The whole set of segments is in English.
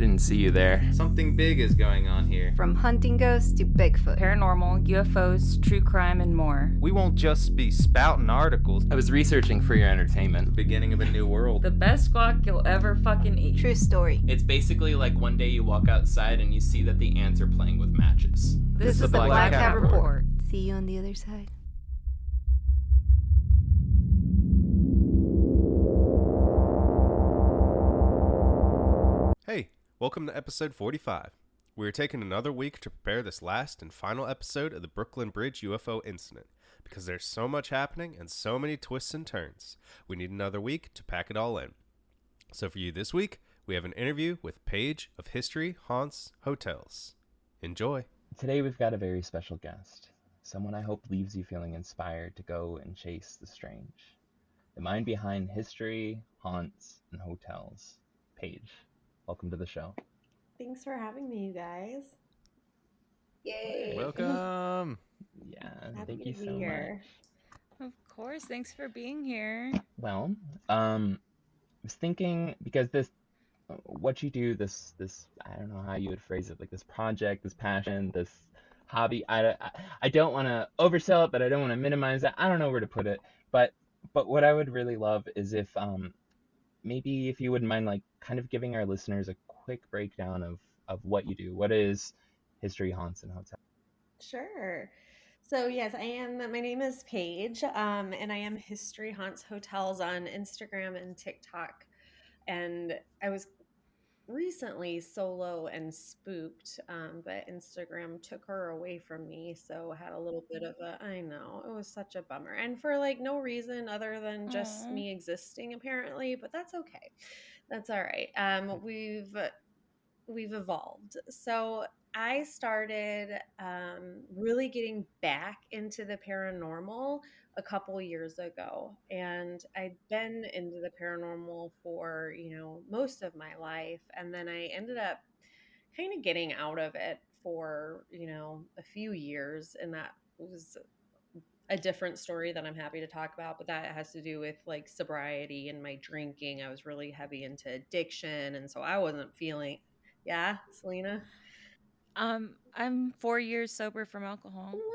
didn't see you there. Something big is going on here. From hunting ghosts to Bigfoot. Paranormal, UFOs, true crime, and more. We won't just be spouting articles. I was researching for your entertainment. The beginning of a new world. The best guac you'll ever fucking eat. True story. It's basically like one day you walk outside and you see that the ants are playing with matches. This is the Black Cat Report. See you on the other side. Hey, welcome to episode 45. We are taking another week to prepare this last and final episode of the Brooklyn Bridge UFO incident. Because there's so much happening and so many twists and turns, we need another week to pack it all in. So for you this week, we have an interview with Paige of History, Haunts, Hotels. Enjoy. Today we've got a very special guest, someone I hope leaves you feeling inspired to go and chase the strange. The mind behind history, haunts, and hotels. Paige, welcome to the show. Thanks for having me, you guys. Yay. Welcome. Yeah, Happy thank you to be so here. much. Of course, thanks for being here. Well, I was thinking, because what you do, this, I don't know how you would phrase it, like this project, this passion, this hobby, I don't want to oversell it, but I don't want to minimize it. I don't know where to put it, but what I would really love is if, maybe if you wouldn't mind, like, kind of giving our listeners a quick breakdown of what you do. What is History, Haunts, and Hotels? Sure. So yes, my name is Paige, and I am History Haunts Hotels on Instagram and TikTok. And I was recently solo and spooked, but Instagram took her away from me, so I had a little bit of I know, it was such a bummer. And for like no reason other than just Aw. me existing apparently, but that's okay. That's all right. We've evolved. So I started really getting back into the paranormal a couple years ago, and I'd been into the paranormal for most of my life, and then I ended up kind of getting out of it for a few years, and that was a different story that I'm happy to talk about, but that has to do with like sobriety and my drinking. I was really heavy into addiction, and so I wasn't feeling. Yeah, Selena? I'm 4 years sober from alcohol. Wonderful.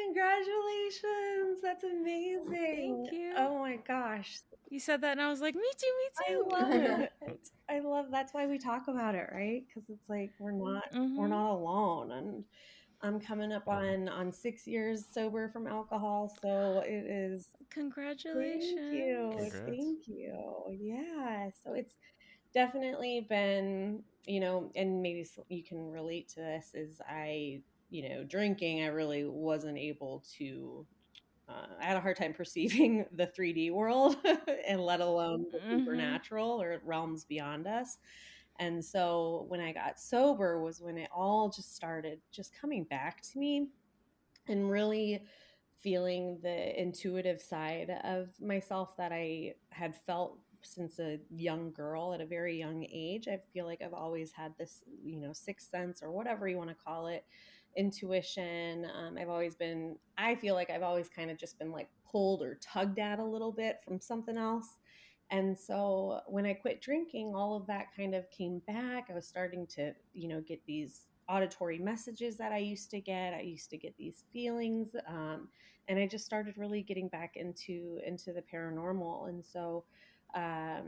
Congratulations. That's amazing. Thank you. Oh my gosh. You said that, and I was like, me too, I me too. love it. I love that's why we talk about it, right? Because it's like we're not alone. And I'm coming up on 6 years sober from alcohol, so it is. Congratulations. Thank you. Congrats. Thank you. Yeah. So it's definitely been, and maybe you can relate to this, is drinking, I really wasn't able to, I had a hard time perceiving the 3D world and let alone the supernatural or realms beyond us. And so when I got sober was when it all just started just coming back to me and really feeling the intuitive side of myself that I had felt since a young girl at a very young age. I feel like I've always had this, sixth sense or whatever you want to call it, intuition. I feel like I've always kind of just been like pulled or tugged at a little bit from something else. And so when I quit drinking, all of that kind of came back. I was starting to, get these auditory messages that I used to get. I used to get these feelings. And I just started really getting back into the paranormal. And so I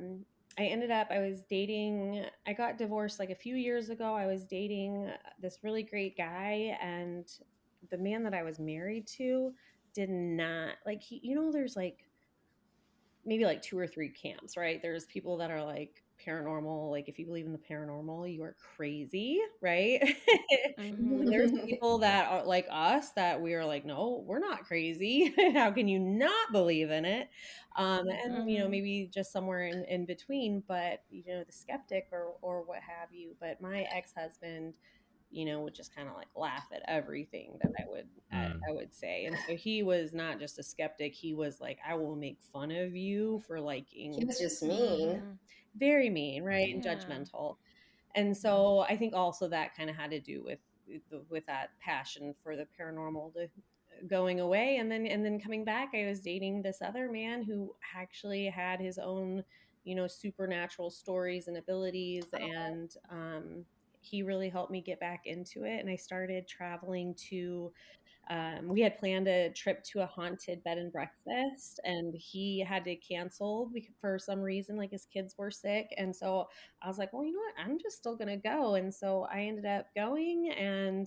got divorced like a few years ago. I was dating this really great guy, and the man that I was married to did not like, there's like maybe like 2 or 3 camps, right? There's people that are like paranormal, like if you believe in the paranormal, you are crazy, right? And there's people that are like us that we are like, no, we're not crazy. How can you not believe in it? And maybe just somewhere in between, but the skeptic or what have you. But my ex-husband, would just kind of like laugh at everything that I would say. And so he was not just a skeptic. He was like, I will make fun of you for liking. He was just mean. Very mean, right? And Yeah. judgmental. And so I think also that kind of had to do with that passion for the paranormal going away. And then coming back, I was dating this other man who actually had his own supernatural stories and abilities. And he really helped me get back into it. And I started traveling to we had planned a trip to a haunted bed and breakfast, and he had to cancel for some reason, like his kids were sick. And so I was like, well, you know what? I'm just still going to go. And so I ended up going. And,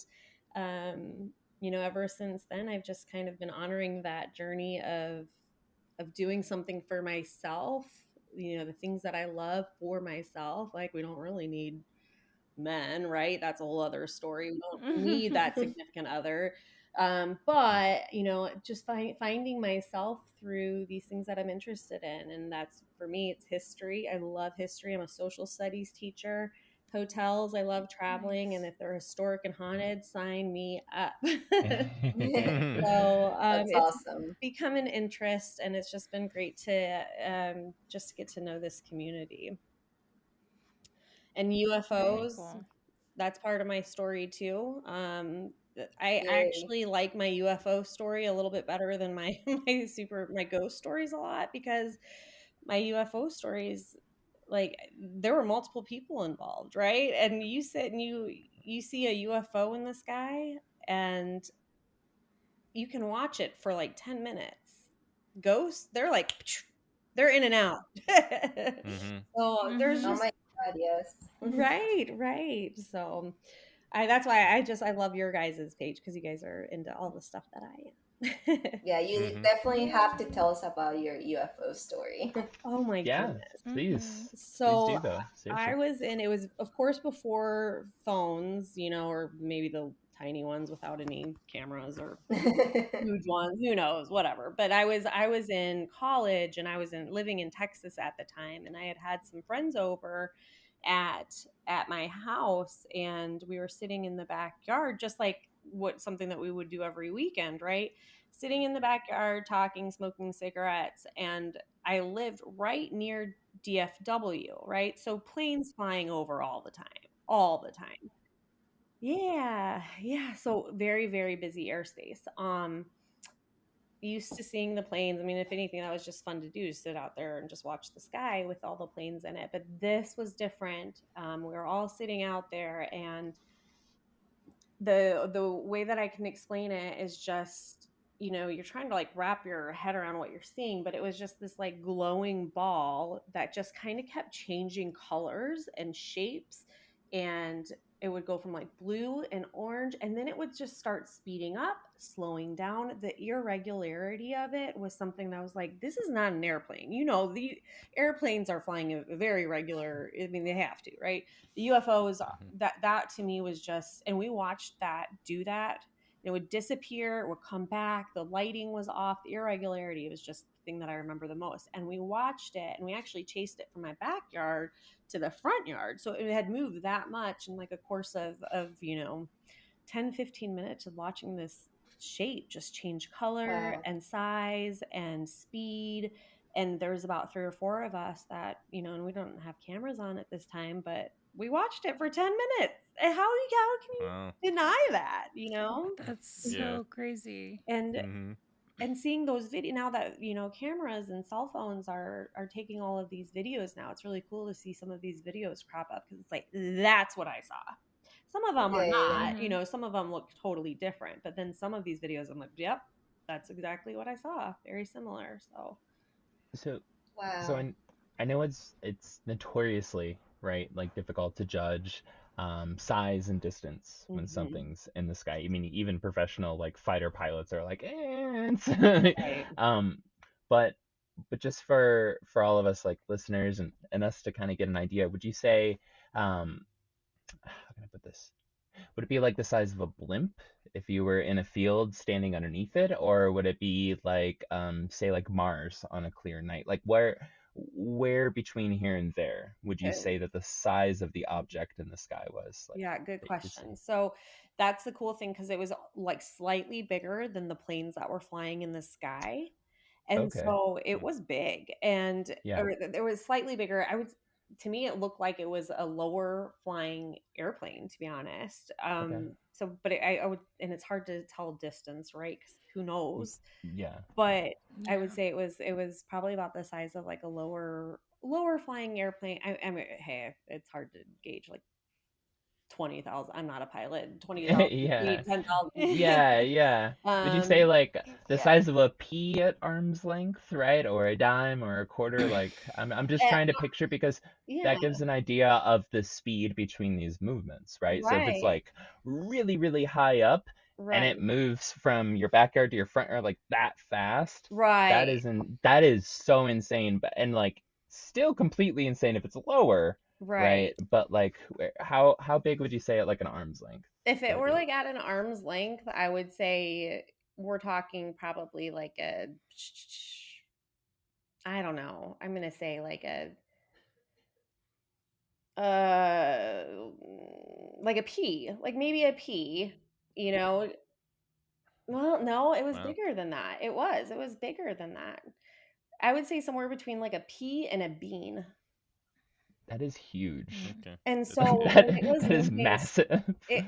ever since then, I've just kind of been honoring that journey of doing something for myself, the things that I love for myself. Like, we don't really need men, right? That's a whole other story. We don't need that significant other. But just finding myself through these things that I'm interested in. And that's, for me, it's history. I love history. I'm a social studies teacher. Hotels, I love traveling. Nice. And if they're historic and haunted, sign me up. Mhm. So That's it's awesome. become an interest, and it's just been great to just get to know this community. And Very UFOs, cool. that's part of my story too. I Yay. actually like my UFO story a little bit better than my my ghost stories a lot, because my UFO stories, like, there were multiple people involved, right? And you sit and you see a UFO in the sky, and you can watch it for like 10 minutes. Ghosts, they're in and out. Mhm. So there's Oh just my God, yes. right. So that's why I love your guys' page, because you guys are into all the stuff that I am. Yeah, you Mhm. definitely have to tell us about your UFO story. Oh my Yeah, goodness. please. Please So do though. I Seriously. was in, it was of course before phones, or maybe the tiny ones without any cameras, or huge ones, who knows, whatever. But I was in college, and I was living in Texas at the time, and I had some friends over at my house, and we were sitting in the backyard, just like something that we would do every weekend, right? Sitting in the backyard, talking, smoking cigarettes. And I lived right near DFW, right? So planes flying over all the time. Yeah. So very, very busy airspace. Used to seeing the planes. I mean, if anything, that was just fun to do, to sit out there and just watch the sky with all the planes in it. But this was different. We were all sitting out there, and the way that I can explain it is just, you're trying to like wrap your head around what you're seeing, but it was just this like glowing ball that just kind of kept changing colors and shapes. And it would go from like blue and orange, and then it would just start speeding up, slowing down. The irregularity of it was something that was like, this is not an airplane. The airplanes are flying a very regular, I mean, they have to, right? The UFOs, that to me was just, and we watched that do that. It would disappear, it would come back, the lighting was off, the irregularity was just the thing that I remember the most. And we watched it, and we actually chased it from my backyard to the front yard. So it had moved that much in like a course of 10-15 minutes of watching this shape just change color Wow. and size and speed. And there was about 3 or 4 of us that, and we don't have cameras on at this time, but we watched it for 10 minutes. And how can you Wow. deny that, That's Yeah. so crazy. and Mhm. and seeing those videos now that cameras and cell phones are taking all of these videos now, it's really cool to see some of these videos crop up, because it's like, that's what I saw. Some of them are Yeah. not, some of them look totally different, but then some of these videos I'm like, yep, that's exactly what I saw, very similar. So So so Wow. I know it's notoriously, right, like difficult to judge size and distance when mhm, something's in the sky. I mean, even professional like fighter pilots are like, right. um, but just for all of us like listeners and us to kind of get an idea, would you say, how can I put this? Would it be like the size of a blimp if you were in a field standing underneath it, or would it be like, say, like Mars on a clear night? Like where between here and there would you Okay. say that the size of the object in the sky was, like, Yeah, good that you could see? question. So that's the cool thing, because it was like slightly bigger than the planes that were flying in the sky. And Okay. so it was big, and Yeah. or it was slightly bigger. To me, it looked like it was a lower flying airplane, to be honest. Okay. So, but I would, and it's hard to tell distance, right? 'Cause who Y- knows? Yeah. But I would Yeah. say it was probably about the size of like a lower. lower flying airplane. I mean, hey, it's hard to gauge like 20,000. I'm not a pilot. 20,000 Yeah. feet, 10,000 feet. Yeah, yeah. Would you say Um, like the Yeah. size of a pea at arm's length, right? Or a dime or a quarter? Like I'm just eh, trying to picture because yeah, that gives an idea of the speed between these movements, right? So if it's right, like really, really high up and right, it moves from your backyard to your front yard like that fast, right, that is so insane, but and like still completely insane if it's lower, right. right? But like how big would you say at like an arm's length If would it it were be? like at an arm's length, I would say we're talking probably like a, I don't know. I'm gonna say uh, like a pea, like maybe a pea. You know, well, no, it was Wow. bigger than that. It was bigger than that. I would say somewhere between like a pea and a bean. That is huge. Okay. And That's so That when it was that is moving, massive. it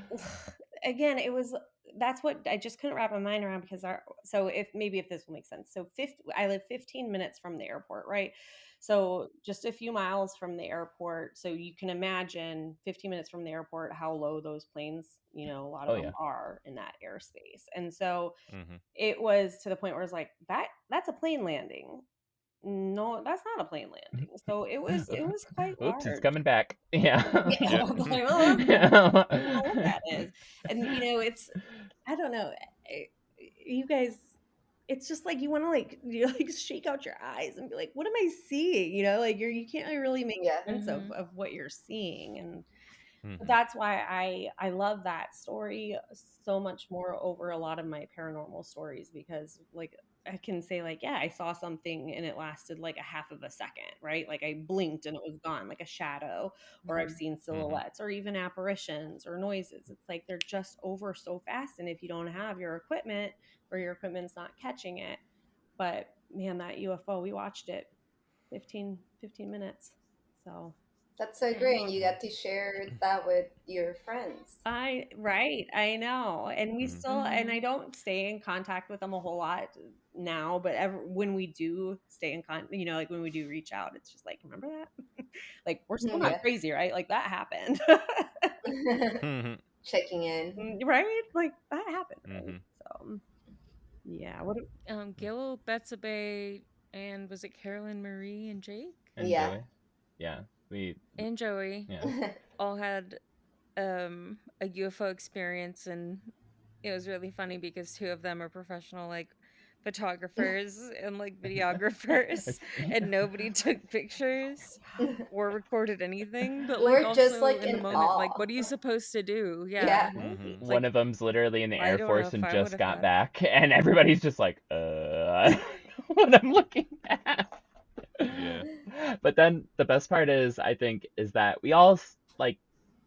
again, it was that's what I just couldn't wrap my mind around because our so if this will make sense. So I live 15 minutes from the airport, right? So just a few miles from the airport. So you can imagine 15 minutes from the airport how low those planes, a lot of Oh them yeah. are in that airspace. And so Mm-hmm. it was to the point where it's like that's a plane landing. No, that's not a plane landing. So it was quite Oops, it's large. coming back. Yeah. Yeah, Yeah. I was like, "Oh, Yeah. I don't know what that is." And, it's I don't know, you guys it's just like you wanna, like like, shake out your eyes and be like, "What am I seeing?" Like, you can't really make Yeah. sense of Mhm. of what you're seeing, and Mm-hmm. that's why I love that story so much more over a lot of my paranormal stories because like I can say like yeah I saw something and it lasted like a half of a second, right? Like I blinked and it was gone, like a shadow, or I've Mhm. seen Mm-hmm. silhouettes or even apparitions or noises. It's like they're just over so fast, and if you don't have your equipment or your equipment's not catching it. But man, that UFO, we watched it 15 minutes. So That's so Dang. great. And you got to share that with your friends. I know. And we Mm-hmm. still and I Mhm. don't stay in contact with them a whole lot now, but when we do stay in like when we do reach out, it's just like, remember that? Like we're still not Yeah. crazy, right? Like that happened. Mm-hmm. Checking in. Right? Like that happened, right? Mm-hmm. So, yeah, what Gil, Betsabe, and was it Carolyn Marie and Jake And Yeah. Joey. Yeah. and Joey Yeah. all had a UFO experience, and it was really funny because two of them are professional like photographers and like videographers, and nobody took pictures or recorded anything, but like We're just also like in the in moment, like awe. what are you supposed to do? Yeah. Yeah. Mm-hmm. One Like of them's literally in the I Air don't know Force if and I would just have got had. back, and everybody's just like, I don't know what I'm looking at. Yeah. But then the best part is, I think, is that we all like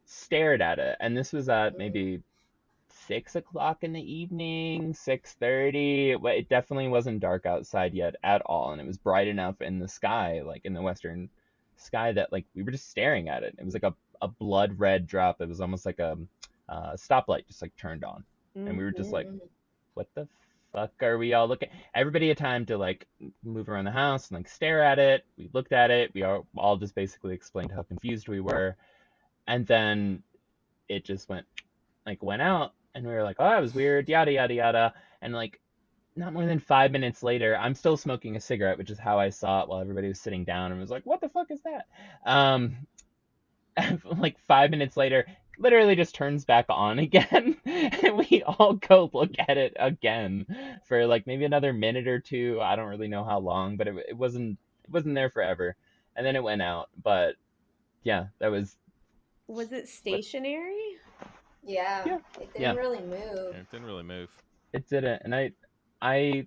stared at it, and this was at maybe 6 o'clock in the evening, 6:30. It definitely wasn't dark outside yet at all, and it was bright enough in the sky, like in the western sky, that like we were just staring at it. It was like a blood red drop. It was almost like a stoplight just like turned on, and we were just like, Mhm. what the fuck are we all looking? Everybody had time to like move around the house and like stare at it. We looked at it. We all just basically explained how confused we were, and then it just went out, and we were like, oh, it was weird, yada yada yada. And like not more than 5 minutes later, I'm still smoking a cigarette, which is how I saw it while everybody was sitting down, and was like, what the fuck is that? um like 5 minutes later, literally just turns back on again. And we all go look at it again for like maybe another minute or two. I don't really know how long, but it wasn't there forever, and then it went out. But yeah, that was Was it what. stationary? Yeah. Yeah, It didn't yeah, really move. Yeah, it didn't really move. it didn't. And I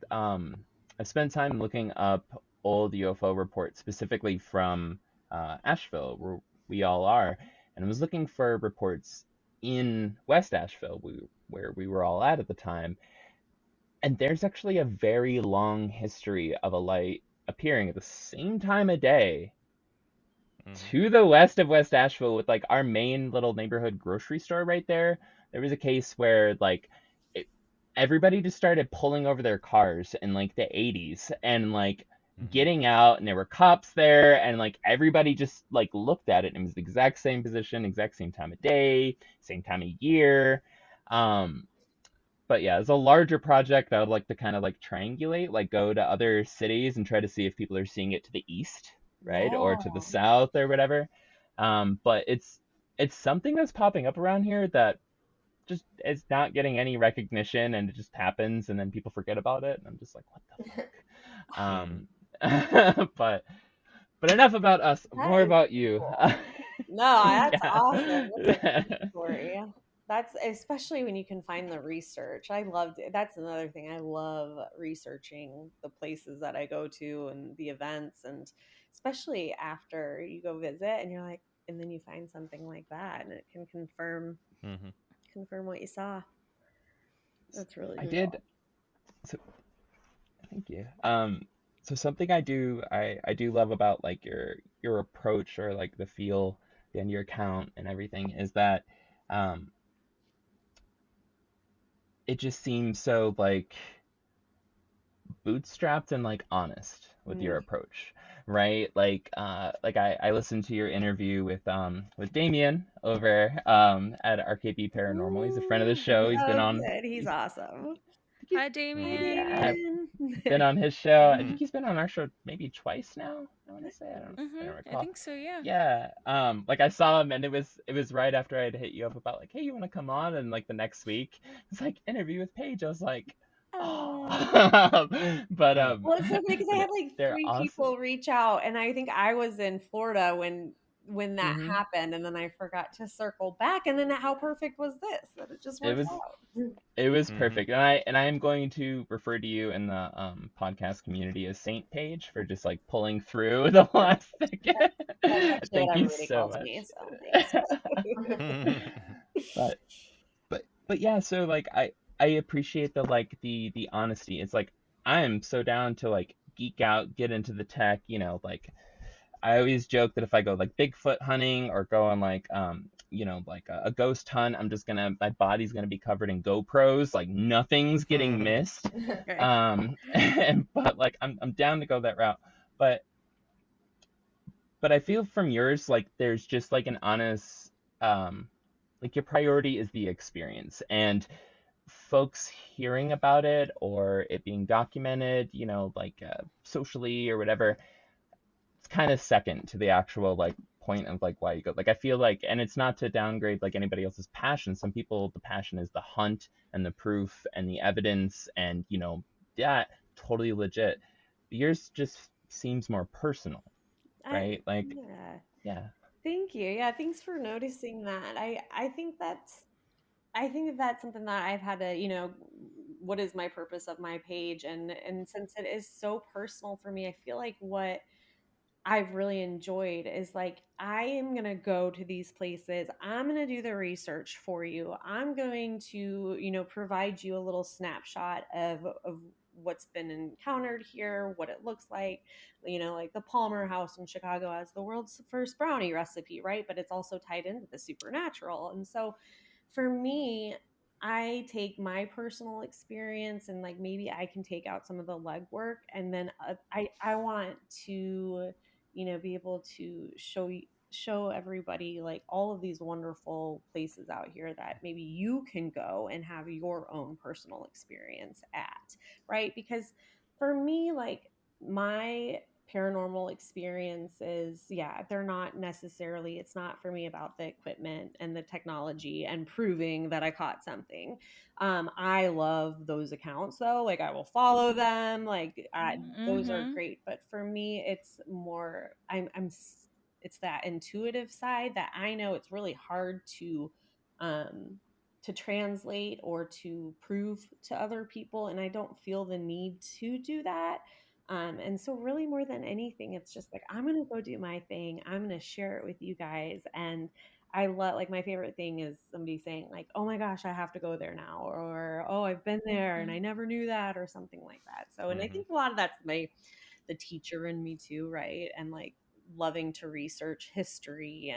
spent time looking up old UFO reports, specifically from Asheville, where we all are, and I was looking for reports in West Asheville, where we were all at the time. And there's actually a very long history of a light appearing at the same time of day Mm-hmm. to the west of West Asheville, with like our main little neighborhood grocery store right there. There was a case where like it, everybody just started pulling over their cars in like the 80s, and like getting out, and there were cops there, and like everybody just like looked at it, and it was the exact same position, exact same time of day, same time of year. But yeah, as a larger project, I would like to kind of like triangulate, like go to other cities and try to see if people are seeing it to the east, right, or to the Yeah. south or whatever. But it's something that's popping up around here that just is not getting any recognition, and it just happens, and then people forget about it, and I'm just like, what the fuck? But enough about us. That More is about you. cool. No, that's awesome. That's a great Yeah. story. That's especially when you can find the research. I loved it. That's another thing. I love researching the places that I go to and the events, and especially after you go visit and you're like, and then you find something like that and it can confirm what you saw. That's really I cool. did. So thank you. So something I do love about like your approach, or like the feel and your account and everything, is that um it just seems so like bootstrapped and like honest with your approach, right? Like I listened to your interview with Damien over at RKB Paranormal. He's a friend of the show. He's been Oh, on. good. He's awesome. Hi, Hi, Damien. Yeah, Damien. been on his show. I think he's been on our show maybe twice now. I want to say I don't I recall. think so, yeah. Yeah. Like I saw him, and it was right after I'd hit you up about like, hey, you want to come on? And like the next week, it's like interview with Paige. I was like, oh. But Well, it's so funny because I had like they're 3 awesome. people reach out, and I think I was in Florida when that Mhm. happened, and then I forgot to circle back. And then how perfect was this that it just It worked was out? it was perfect, and I am going to refer to you in the podcast community as Saint Paige for just like pulling through the last second. That's actually what Thank you everybody so calls much. me. So thanks. but but yeah, so like I appreciate the honesty. It's like I'm so down to like geek out, get into the tech, like I always joke that if I go like Bigfoot hunting or go on like like a ghost hunt, my body's gonna be covered in GoPros, like nothing's getting missed. But like I'm down to go that route. But I feel from yours like there's just like an honest like your priority is the experience, and folks hearing about it or it being documented, like socially or whatever, it's kind of second to the actual like point of like why you go. Like I feel like, and it's not to downgrade like anybody else's passion. Some people, the passion is the hunt and the proof and the evidence, and yeah, totally legit. Yours just seems more personal, right? Like, Yeah. yeah. Thank you. Yeah, thanks for noticing that. I think that that's something that I've had to, what is my purpose of my page, and since it is so personal for me, I feel like what I've really enjoyed is like I am going to go to these places. I'm going to do the research for you. I'm going to, provide you a little snapshot of what's been encountered here, what it looks like, like the Palmer House in Chicago has the world's first brownie recipe, right? But it's also tied into the supernatural. And so for me, I take my personal experience and like maybe I can take out some of the legwork, and then I want to be able to show everybody like all of these wonderful places out here that maybe you can go and have your own personal experience at, right? Because for me, like my paranormal experiences, yeah, they're not necessarily, it's not for me about the equipment and the technology and proving that I caught something. I love those accounts though. Like I will follow them. Like those are great. But for me, it's more. It's that intuitive side that I know it's really hard um, to translate or to prove to other people, and I don't feel the need to do that. And so, really, more than anything, it's just like I'm gonna go do my thing. I'm gonna share it with you guys, and I love, like, my favorite thing is somebody saying like, "Oh my gosh, I have to go there now," or "Oh, I've been there and I never knew that," or something like that. So, and I think a lot of that's the teacher in me too, right? And like loving to research history,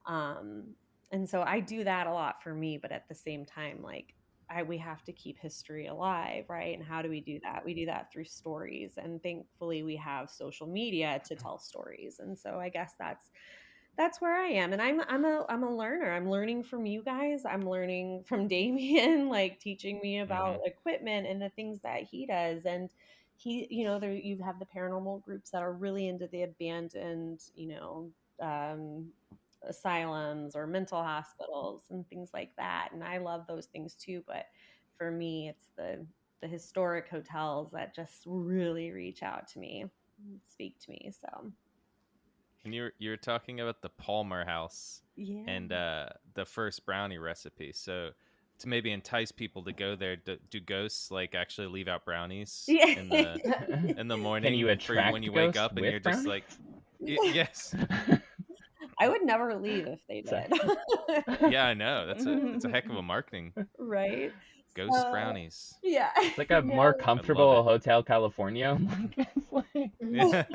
um and so I do that a lot for me, but at the same time, like we have to keep history alive, right? And how do we do that? We do that through stories, and thankfully we have social media to tell stories. And so I guess that's where I am. And I'm a learner. I'm learning from you guys. I'm learning from Damien, like teaching me about equipment and the things that he does. And he, there you have the paranormal groups that are really into the abandoned, asylums or mental hospitals and things like that. And I love those things too. But for me, it's the historic hotels that just really reach out to me, speak to me. So And you're talking about the Palmer House yeah. and the first brownie recipe. So to maybe entice people to go there, do ghosts like actually leave out brownies Yeah. in the morning Can you attract when you wake ghosts up and with you're just brownies? like, yes, I would never leave if they So- did. yeah, I know. It's a heck of a marketing. Right? Ghost brownies. Yeah. It's like a No. more it. comfortable Hotel California. It's like... Yeah.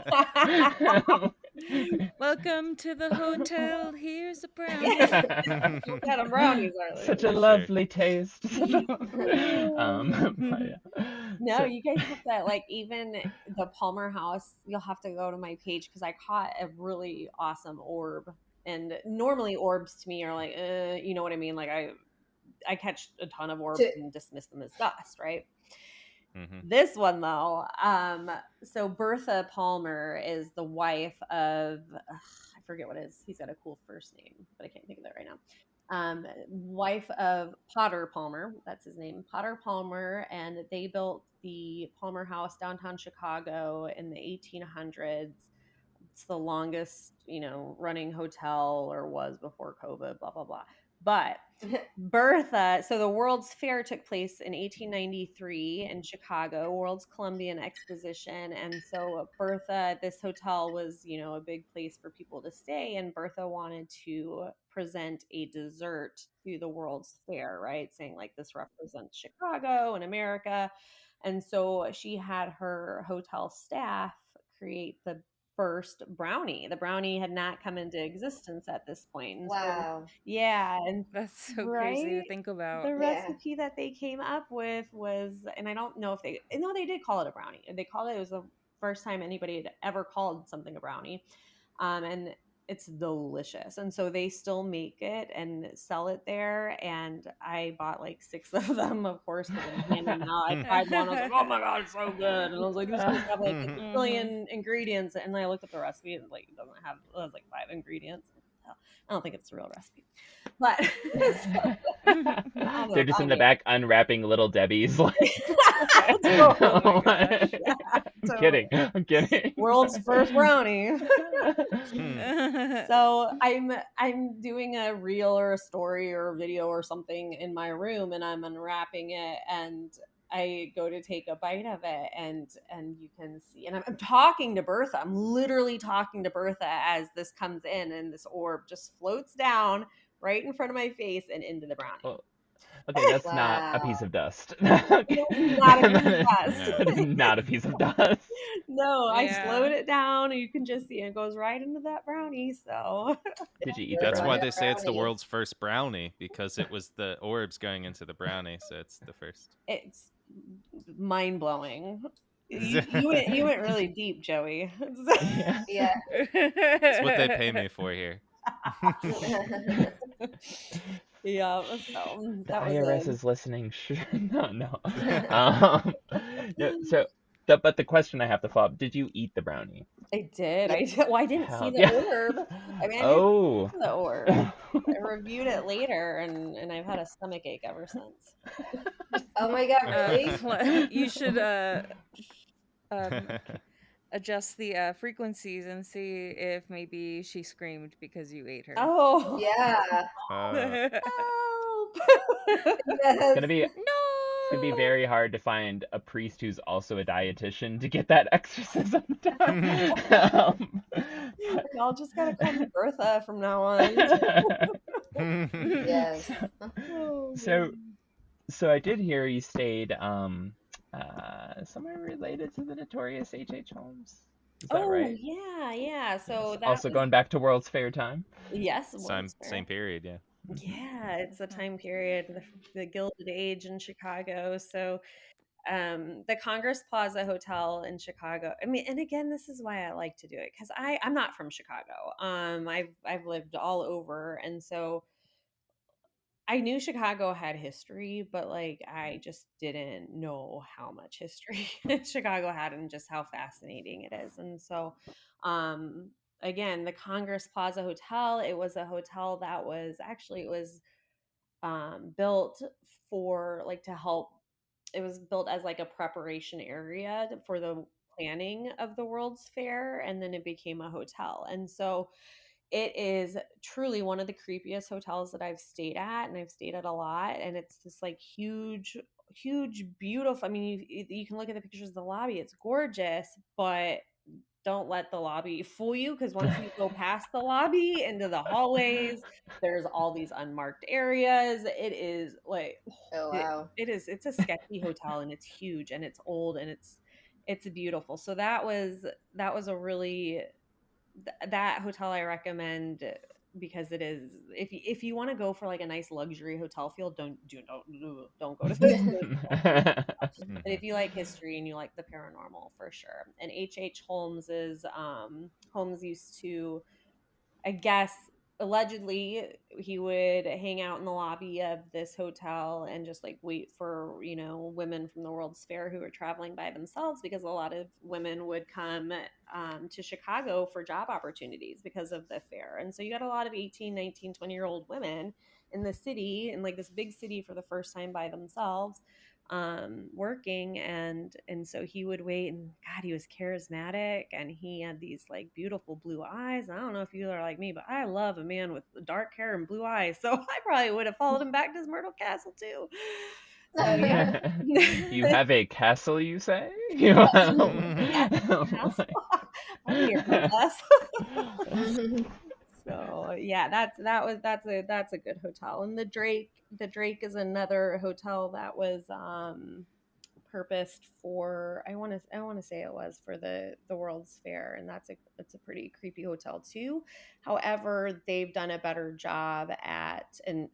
Welcome to the hotel. Here's a brownie. Yeah, them brownies are like, Such a For sure. lovely taste. No, So- you guys have to, like, even the Palmer House, you'll have to go to my page because I caught a really awesome orb. And normally orbs to me are like, you know what I mean? Like I catch a ton of orbs and dismiss them as dust, right? This one though, so Bertha Palmer is the wife of I forget what it is. He's got a cool first name, but I can't think of it right now. Wife of Potter Palmer, that's his name, Potter Palmer, and they built the Palmer House downtown Chicago in the 1800s. It's the longest, running hotel, or was before COVID, blah blah blah. But Bertha, so the World's Fair took place in 1893 in Chicago, World's Columbian Exposition. And so Bertha, this hotel was, a big place for people to stay. And Bertha wanted to present a dessert to the World's Fair, right? Saying like this represents Chicago and America. And so she had her hotel staff create the first brownie. The brownie had not come into existence at this point. And Wow. so, yeah. And That's so crazy to think about. the Yeah. recipe that they came up with was, and I don't know if they did call it a brownie. They called it was the first time anybody had ever called something a brownie. And it's delicious. And so they still make it and sell it there. And I bought like 6 of them, of course, because I'm handing them out. I tried one. I was like, oh my God, it's so good. And I was like, this must have like a billion ingredients. And I looked at the recipe and like, it doesn't have, it has like 5 ingredients. I don't think it's the real recipe. But they're just in the back unwrapping little Debbie's. Like, oh my gosh. Yeah, I'm kidding. World's first brownie. So I'm doing a reel or a story or a video or something in my room, and I'm unwrapping it, and I go to take a bite of it, and you can see, and I'm talking to Bertha. I'm literally talking to Bertha as this comes in, and this orb just floats down right in front of my face and into the brownie. Oh, okay, that's not a Wow. piece of dust. Not a piece of dust. That is not a piece of dust. No, I Yeah. slowed it down, and you can just see it goes right into that brownie. So Did you eat That's the why brownie? they say it's the Brownie. world's first brownie, because it was the orbs going into the brownie, so it's the first. it's mind blowing. You went really deep, Joey. Yeah. Yeah. That's what they pay me for here. Yeah, so The that IRS was is listening. No. So, but the question I have to follow up: did you eat the brownie? I did. I didn't see the Yeah. orb. I mean, I Oh. didn't see the orb. I reviewed it later, and I've had a stomach ache ever since. Oh my God, really? You should adjust the frequencies and see if maybe she screamed because you ate her. Oh, Yeah. help! Yes. It's gonna be very hard to find a priest who's also a dietitian to get that exorcism done. Y'all just gotta call me Bertha from now on. Yes. Oh, So I did hear you stayed somewhere related to the notorious H.H. Holmes. Is that right? yeah. So that Also was, going back to World's Fair time. yes, Same period, yeah. Yeah, it's a time period, the Gilded Age in Chicago. So the Congress Plaza Hotel in Chicago. I mean, and again, this is why I like to do it, because I'm not from Chicago. I've lived all over, and so I knew Chicago had history, but like I just didn't know how much history Chicago had and just how fascinating it is. And so um again, the Congress Plaza Hotel, it was a hotel that was actually, it was built for like to help, it was built as like a preparation area for the planning of the World's Fair, and then it became a hotel. And so it is truly one of the creepiest hotels that I've stayed at, and I've stayed at a lot. And it's this like huge, beautiful. I mean, you can look at the pictures of the lobby; it's gorgeous, but don't let the lobby fool you, because once you go past the lobby into the hallways, there's all these unmarked areas. It is like Oh wow. it's a sketchy hotel, and it's huge, and it's old, and it's beautiful. So that was a really that hotel I recommend, because it is, if you want to go for like a nice luxury hotel feel, don't go to this. But if you like history and you like the paranormal, for sure. And H. Holmes is Holmes used to, I guess, allegedly he would hang out in the lobby of this hotel and just like wait for, women from the World's Fair who were traveling by themselves, because a lot of women would come to Chicago for job opportunities because of the fair. And so you got a lot of 18, 19, 20-year-old women in the city, in like this big city, for the first time by themselves, working. And so he would wait, and God, he was charismatic, and he had these like beautiful blue eyes. I don't know if you are like me, but I love a man with dark hair and blue eyes, so I probably would have followed him back to his Myrtle Castle too. So yeah. You have a castle, you say? Yes, castle. I'm here for this. So yeah, that's a good hotel. And the Drake is another hotel that was purposed for, I want to say it was for the World's Fair, and it's a pretty creepy hotel too. However, they've done a better job at, and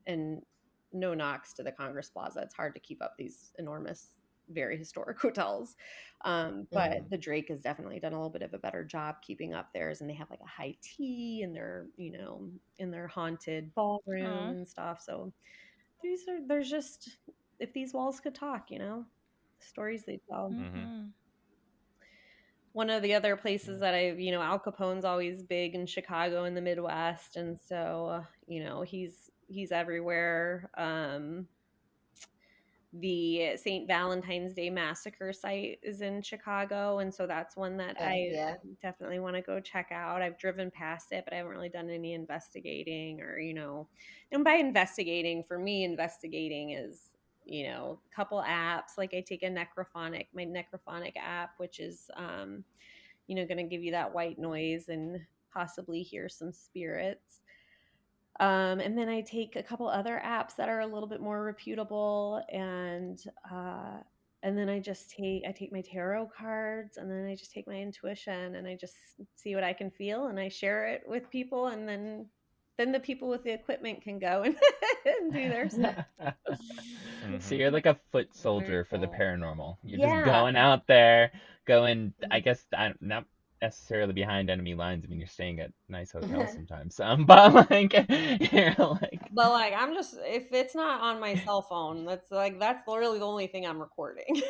no knocks to the Congress Plaza. It's hard to keep up these enormous, very historic hotels. But the Drake has definitely done a little bit of a better job keeping up theirs, and they have like a high tea in their, in their haunted ballroom and stuff. So there's just, if these walls could talk, stories they tell. Mm-hmm. One of the other places that Al Capone's always big in Chicago in the Midwest, and so he's everywhere. The St. Valentine's Day Massacre site is in Chicago, and so that's one that I definitely want to go check out. I've driven past it, but I haven't really done any investigating, or and by investigating, for me, investigating is a couple apps. Like I take my necrophonic app, which is going to give you that white noise and possibly hear some spirits. And then I take a couple other apps that are a little bit more reputable, and then I take my tarot cards, and then I just take my intuition, and I just see what I can feel, and I share it with people, and then the people with the equipment can go and, and do their stuff. So you're like a foot soldier Very for the cool. paranormal. You're Yeah. just going out there, I guess, not necessarily behind enemy lines. I mean, you're staying at nice hotels sometimes. But like, you're like, But like, I'm just, if it's not on my cell phone, that's literally the only thing I'm recording.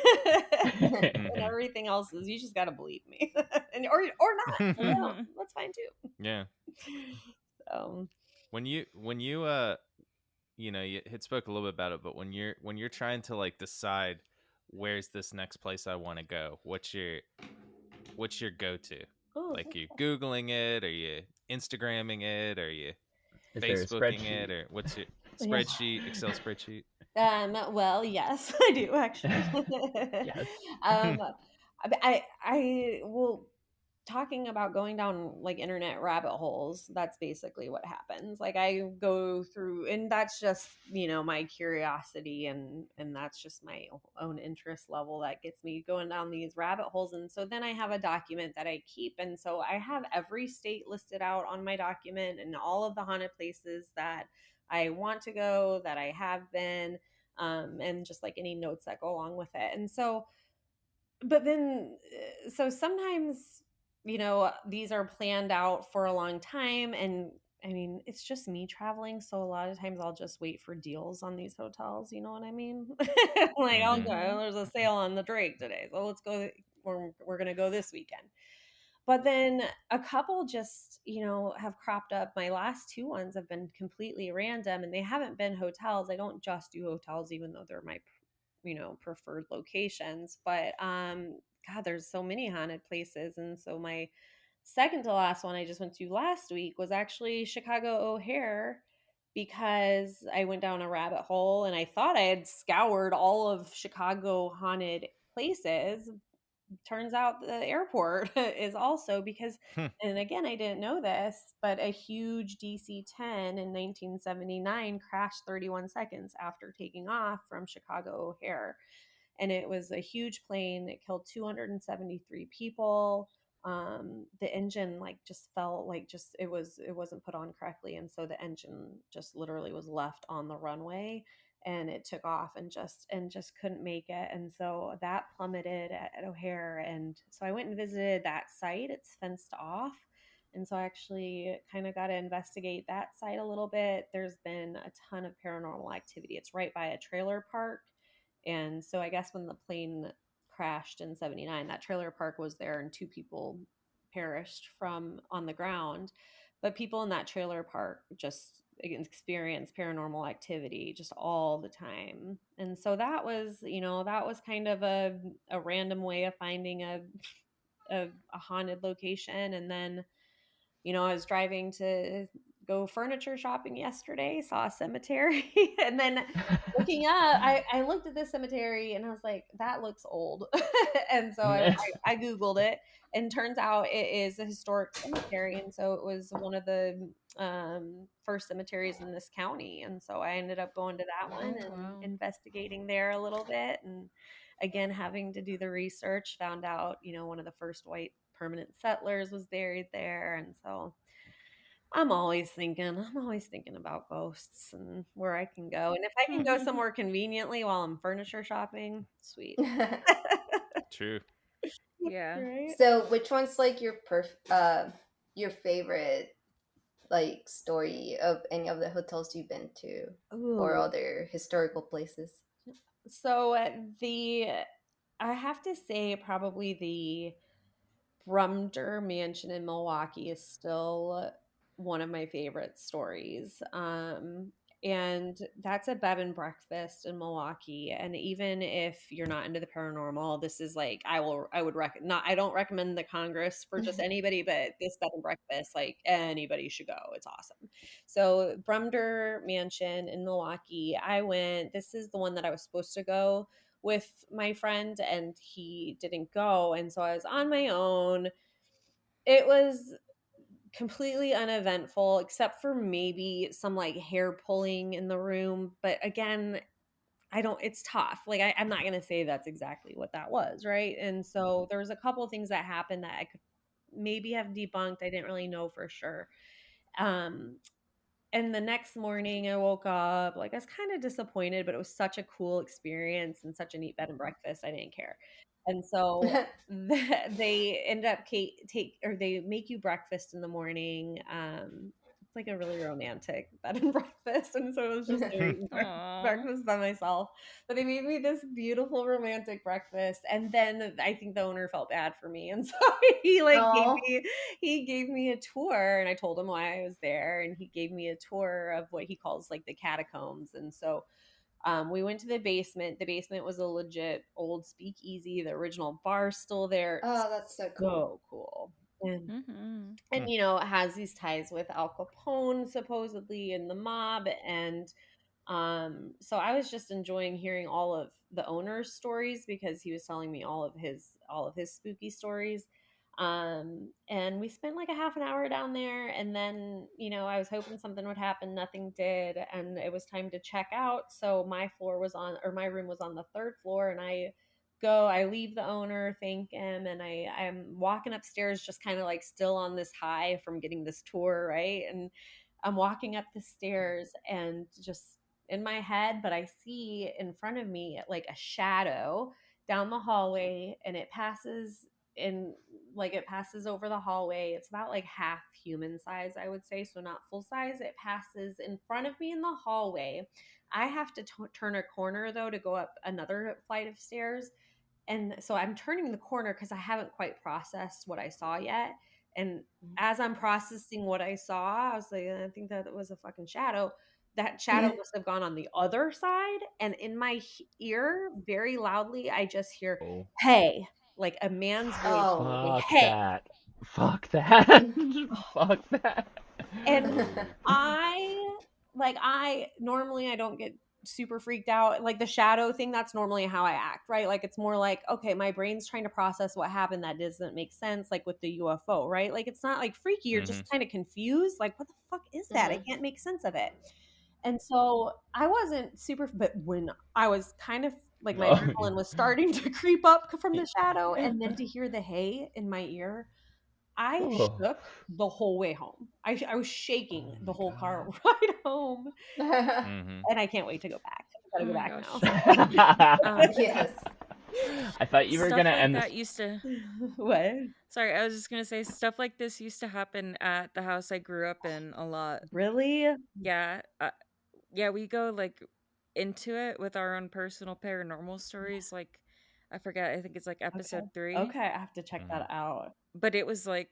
And everything else is, you just got to believe me. And or not. That's fine too. Yeah. So When you you had spoke a little bit about it, but when you're trying to like decide where's this next place I want to go, what's your go-to? Like, you Googling it, or you Instagramming it, or you is there a Facebooking spreadsheet? it, or what's your spreadsheet, Excel spreadsheet? well, yes, I do actually. Yes. I will, talking about going down like internet rabbit holes, that's basically what happens. Like I go through, and that's just my curiosity, and that's just my own interest level that gets me going down these rabbit holes. And so then I have a document that I keep, and so I have every state listed out on my document, and all of the haunted places that I want to go, that I have been, and just like any notes that go along with it. And so, but then, so sometimes, these are planned out for a long time. And I mean, it's just me traveling. So a lot of times I'll just wait for deals on these hotels. You know what I mean? Like, I'll go, there's a sale on the Drake today. So let's go. We're going to go this weekend. But then a couple just, have cropped up. My last two ones have been completely random, and they haven't been hotels. I don't just do hotels, even though they're my, preferred locations. But God, there's so many haunted places. And so my second to last one I just went to last week was actually Chicago O'Hare, because I went down a rabbit hole and I thought I had scoured all of Chicago haunted places. Turns out the airport is also, because, and again, I didn't know this, but a huge DC-10 in 1979 crashed 31 seconds after taking off from Chicago O'Hare. And it was a huge plane. It killed 273 people. The engine just felt like it wasn't put on correctly. And so the engine just literally was left on the runway, and it took off and just couldn't make it. And so that plummeted at O'Hare. And so I went and visited that site. It's fenced off. And so I actually kind of got to investigate that site a little bit. There's been a ton of paranormal activity. It's right by a trailer park. And so I guess when the plane crashed in 79, that trailer park was there and 2 people perished from on the ground. But people in that trailer park just experience paranormal activity just all the time. And so that was kind of a random way of finding a haunted location. And then, I was driving to go furniture shopping yesterday, saw a cemetery, and then looking up, I looked at this cemetery and I was like, that looks old. And so I Googled it, and turns out it is a historic cemetery. And so it was one of the first cemeteries in this county. And so I ended up going to that one and investigating there a little bit. And again, having to do the research, found out, one of the first white permanent settlers was buried there. And so I'm always thinking about ghosts and where I can go. And if I can go somewhere conveniently while I'm furniture shopping, sweet. True. Yeah. Right? So which one's like your favorite like story of any of the hotels you've been to or other historical places? So I have to say probably the Brumder Mansion in Milwaukee is still one of my favorite stories. And that's a bed and breakfast in Milwaukee. And even if you're not into the paranormal, this is like, I don't recommend the Congress for just anybody, but this bed and breakfast, like anybody should go. It's awesome. So Brumder Mansion in Milwaukee, this is the one that I was supposed to go with my friend, and he didn't go. And so I was on my own. It was completely uneventful, except for maybe some like hair pulling in the room. But again, it's tough. Like, I'm not going to say that's exactly what that was. Right. And so there was a couple of things that happened that I could maybe have debunked. I didn't really know for sure. And the next morning I woke up, like I was kind of disappointed, but it was such a cool experience and such a neat bed and breakfast. I didn't care. And so they ended up they make you breakfast in the morning. It's like a really romantic bed and breakfast. And so it was just doing breakfast by myself. But they made me this beautiful romantic breakfast. And then I think the owner felt bad for me. And so he gave me a tour, and I told him why I was there. And he gave me a tour of what he calls like the catacombs. And so we went to the basement. The basement was a legit old speakeasy. The original bar's still there. Oh, that's so cool. So cool. And it has these ties with Al Capone supposedly and the mob. And so I was just enjoying hearing all of the owner's stories, because he was telling me all of his spooky stories. And we spent like a half an hour down there, and then, I was hoping something would happen. Nothing did. And it was time to check out. So my room was on the 3rd floor, and I leave the owner, thank him. And I'm walking upstairs, just kind of like still on this high from getting this tour. Right. And I'm walking up the stairs and just in my head, but I see in front of me like a shadow down the hallway, and it passes over the hallway. It's about like half human size, I would say, so not full size. It passes in front of me in the hallway. I have to turn a corner though to go up another flight of stairs. And so I'm turning the corner because I haven't quite processed what I saw yet. And as I'm processing what I saw, I was like, I think that was a fucking shadow. That shadow must have gone on the other side. And in my ear, very loudly, I just hear, hey, like a man's voice. Oh, Fuck hey. that. Fuck that. Fuck that. And I normally I don't get super freaked out. Like the shadow thing, that's normally how I act, right? Like it's more like, okay, my brain's trying to process what happened that doesn't make sense, like with the UFO, right? Like it's not like freaky, you're just kind of confused. Like, what the fuck is that? I can't make sense of it. And so I wasn't super, but when I was kind of like my adrenaline was starting to creep up from the shadow, and then to hear the hey in my ear, I shook the whole way home. I was shaking the whole car ride home. And I can't wait to go back. I gotta go back now. Yes. I thought you were Stuff gonna like end that this. used to. What? Sorry, I was just gonna say stuff like this used to happen at the house I grew up in a lot. Really? Yeah, yeah, we go like into it with our own personal paranormal stories. Like, I forget. I think it's like episode 3. Okay, I have to check that out. But it was like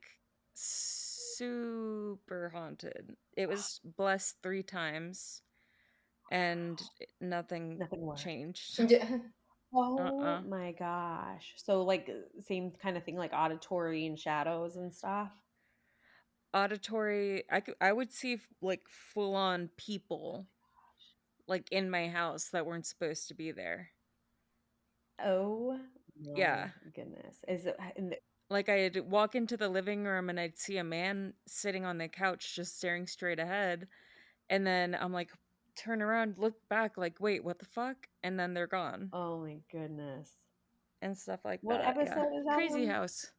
super haunted. It was blessed 3 times, and nothing changed. Oh my gosh. So like same kind of thing, like auditory and shadows and stuff. Auditory, I would see like full on people like in my house that weren't supposed to be there. Oh yeah, goodness. Is it like I'd walk into the living room and I'd see a man sitting on the couch just staring straight ahead, and then I'm like, turn around, look back, like, wait, what the fuck? And then they're gone. Oh my goodness. And stuff like what that. Episode yeah. is that? Crazy one? house.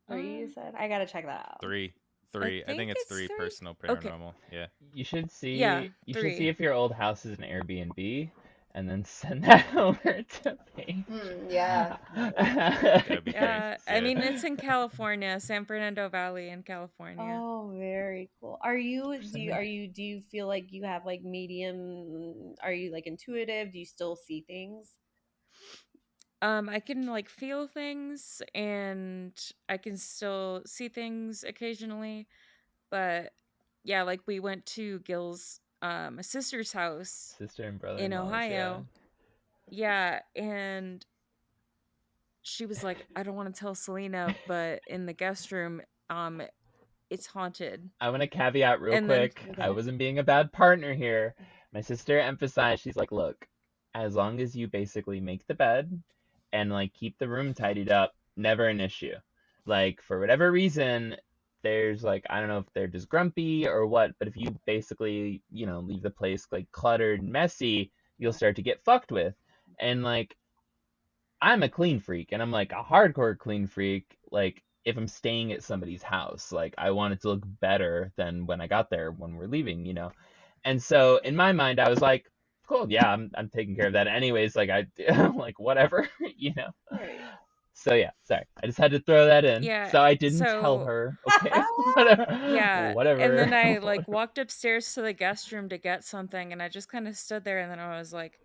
3 you said? I gotta check that out. 3. I think it's 3 personal paranormal. Okay. Yeah. You should see. Yeah, you 3. should see if your old house is an Airbnb, and then send that over to Paige. Yeah. Yeah. I mean, it's in California, San Fernando Valley in California. Oh, very cool. Do you feel like you have like medium? Are you like intuitive? Do you still see things? I can like feel things, and I can still see things occasionally, but yeah, like we went to Gil's sister's house, sister and brother in Ohio. Yeah, and she was like, I don't want to tell Selena, but in the guest room, it's haunted. I want to caveat real quick. I wasn't being a bad partner here. My sister emphasized, she's like, look, as long as you basically make the bed and like keep the room tidied up, never an issue. Like for whatever reason, there's like, I don't know if they're just grumpy or what, but if you basically, leave the place like cluttered and messy, you'll start to get fucked with. And like, I'm a clean freak, and I'm like a hardcore clean freak. Like if I'm staying at somebody's house, like I want it to look better than when I got there when we're leaving, And so in my mind, I was like, cool, yeah, I'm taking care of that anyways. Like I like whatever, Right. So yeah, sorry, I just had to throw that in. Yeah, so I didn't tell her. Okay. Yeah, whatever. And then I like walked upstairs to the guest room to get something, and I just kind of stood there, and then I was like,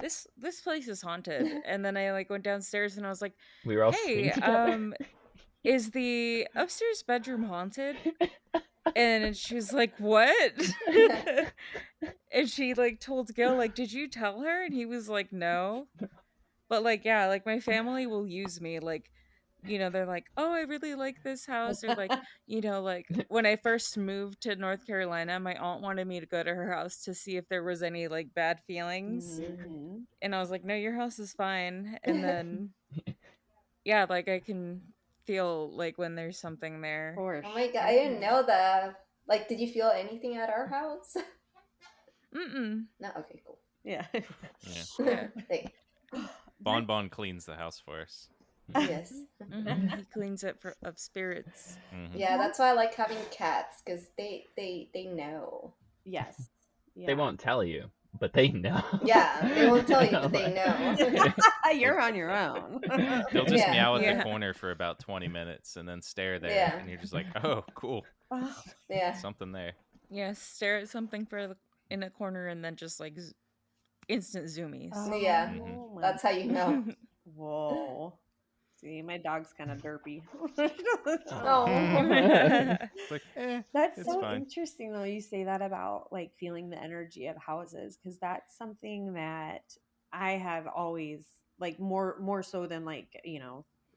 this place is haunted. And then I like went downstairs, and I was like, we were all hey, is the upstairs bedroom haunted? And she was like, what? And she like told Gil, like, did you tell her? And he was like, no. But like, yeah, like my family will use me, like, they're like, oh, I really like this house, or like, like when I first moved to North Carolina, my aunt wanted me to go to her house to see if there was any like bad feelings. Mm-hmm. And I was like, no, your house is fine. And then yeah, like I can feel like when there's something there. Oh my god, I didn't know that. Like, did you feel anything at our house? Mm-mm. No, okay, cool. Yeah. Yeah. Bon cleans the house for us. Yes. He cleans it of spirits. Yeah, that's why I like having cats, because they know. Yes. Yeah. They won't tell you, but they know. Yeah, they won't tell you, but they know. You're on your own. They'll just Yeah. meow at Yeah. the corner for about 20 minutes and then stare there, Yeah. and you're just like, oh, cool, Yeah. something there. Yes, stare at something in a corner and then just like instant zoomies. Yeah. my That's how you know. Whoa. See, my dog's kind of derpy. Oh. It's like, That's it's so fine. interesting, though. You say that about like feeling the energy of houses, because that's something that I have always like more so than like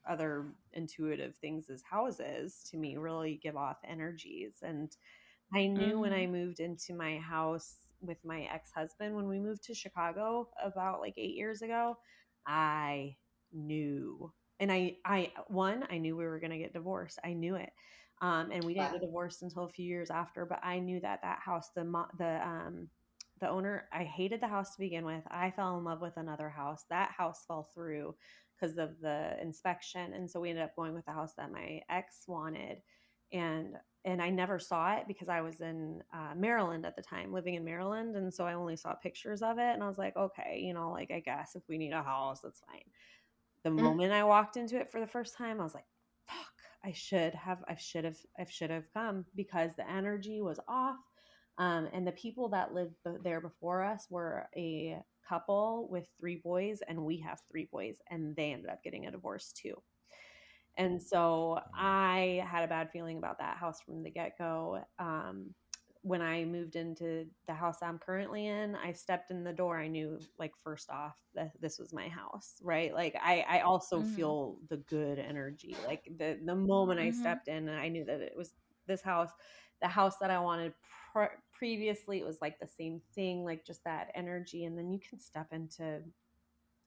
other intuitive things as houses to me really give off energies. And I knew when I moved into my house with my ex-husband, when we moved to Chicago about like 8 years ago, I knew. And I knew we were going to get divorced. I knew it. And we didn't Wow. get divorced until a few years after, but I knew that house, the owner, I hated the house to begin with. I fell in love with another house. That house fell through because of the inspection. And so we ended up going with the house that my ex wanted. And I never saw it because I was in Maryland at the time, living in Maryland. And so I only saw pictures of it. And I was like, okay, like, I guess if we need a house, that's fine. The moment I walked into it for the first time, I was like, fuck, I should have come, because the energy was off. And the people that lived there before us were a couple with 3 boys, and we have 3 boys, and they ended up getting a divorce too. And so I had a bad feeling about that house from the get-go. When I moved into the house I'm currently in, I stepped in the door. I knew, like, first off, that this was my house, right? Like, I also feel the good energy. Like, the moment I stepped in, I knew that it was this house, the house that I wanted previously. It was like the same thing, like just that energy. And then you can step into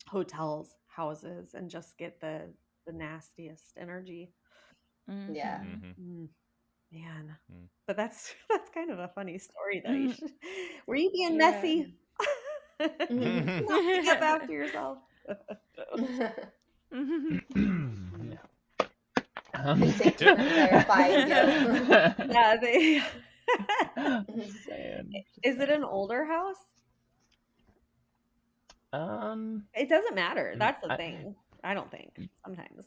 hotels, houses, and just get the nastiest energy. Yeah. Man. But that's kind of a funny story, though. Were you being messy? Not pick up after yourself. Thank you for clarifying. Yeah, Saying. Is it an older house? It doesn't matter. That's the thing. I don't think sometimes.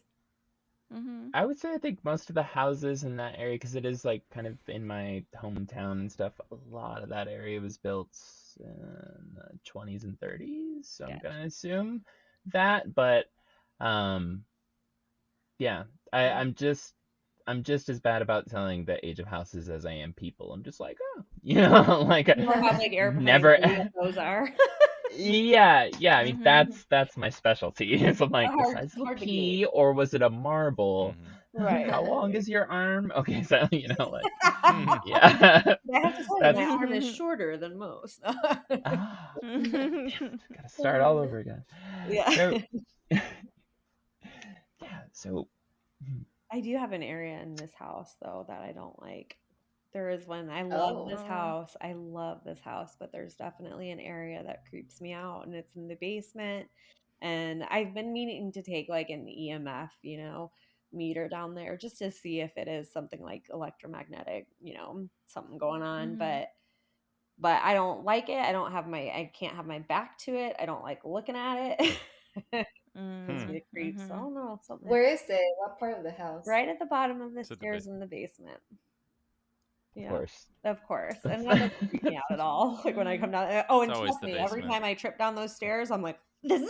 I would say I think most of the houses in that area, because it is like kind of in my hometown and stuff, a lot of that area was built in the 20s and 30s. So I'm gonna assume that, but yeah, I'm just as bad about telling the age of houses as I am people. I'm just like, oh, like More about like airplanes, never. Those are. Yeah. I mean, that's my specialty. It's like the size of a pea, or was it a marble? Right. How long is your arm? Okay, so like, yeah. I have to tell you, my arm is shorter than most. Gotta start all over again. Yeah. So I do have an area in this house though that I don't like. There is one. I love this house. I love this house, but there's definitely an area that creeps me out, and it's in the basement. And I've been meaning to take like an EMF, meter down there just to see if it is something like electromagnetic, something going on. But I don't like it. I can't have my back to it. I don't like looking at it. Gives me the creeps. I don't know. Something. Where is it? What part of the house? Right at the bottom of the stairs in the basement. Yeah. Of course. And that doesn't freak me out at all. Like when I come down. Oh, and trust me, every time I trip down those stairs, I'm like, this is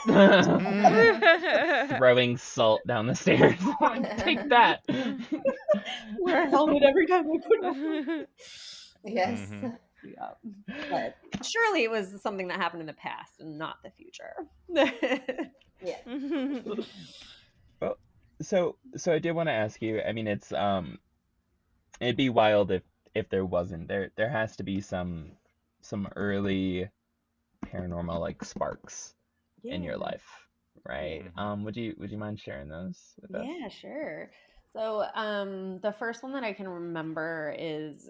it. Throwing salt down the stairs. Take that. Wear a helmet every time I put it on. Yes. Yeah. But surely it was something that happened in the past and not the future. Yeah. Well, so I did want to ask you. I mean, it's it'd be wild if there wasn't. There has to be some early paranormal like sparks in your life, right? Would you mind sharing those with us? Yeah, sure. So the first one that I can remember is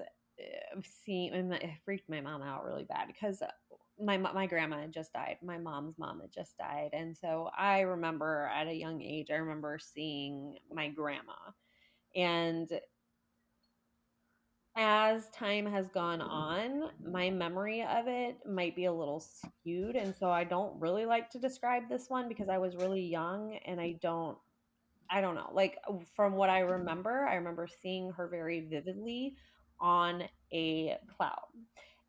seeing, and it freaked my mom out really bad because my grandma had just died. My mom's mom had just died. And so I remember at a young age, I remember seeing my grandma. And as time has gone on, my memory of it might be a little skewed. And so I don't really like to describe this one because I was really young and I don't know. Like from what I remember seeing her very vividly on a cloud.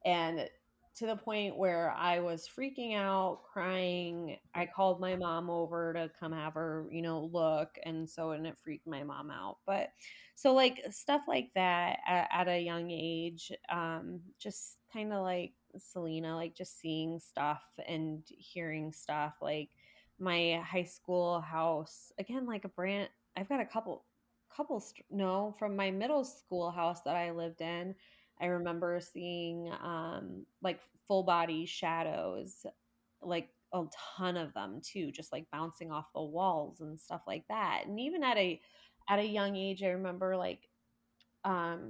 And to the point where I was freaking out, crying. I called my mom over to come have her, look. And it freaked my mom out. But so, like, stuff like that at a young age, just kind of like Selena, like just seeing stuff and hearing stuff. Like my high school house, again, like I've got a no, from my middle school house that I lived in. I remember seeing like full body shadows, like a ton of them too, just like bouncing off the walls and stuff like that. And even at a young age, I remember like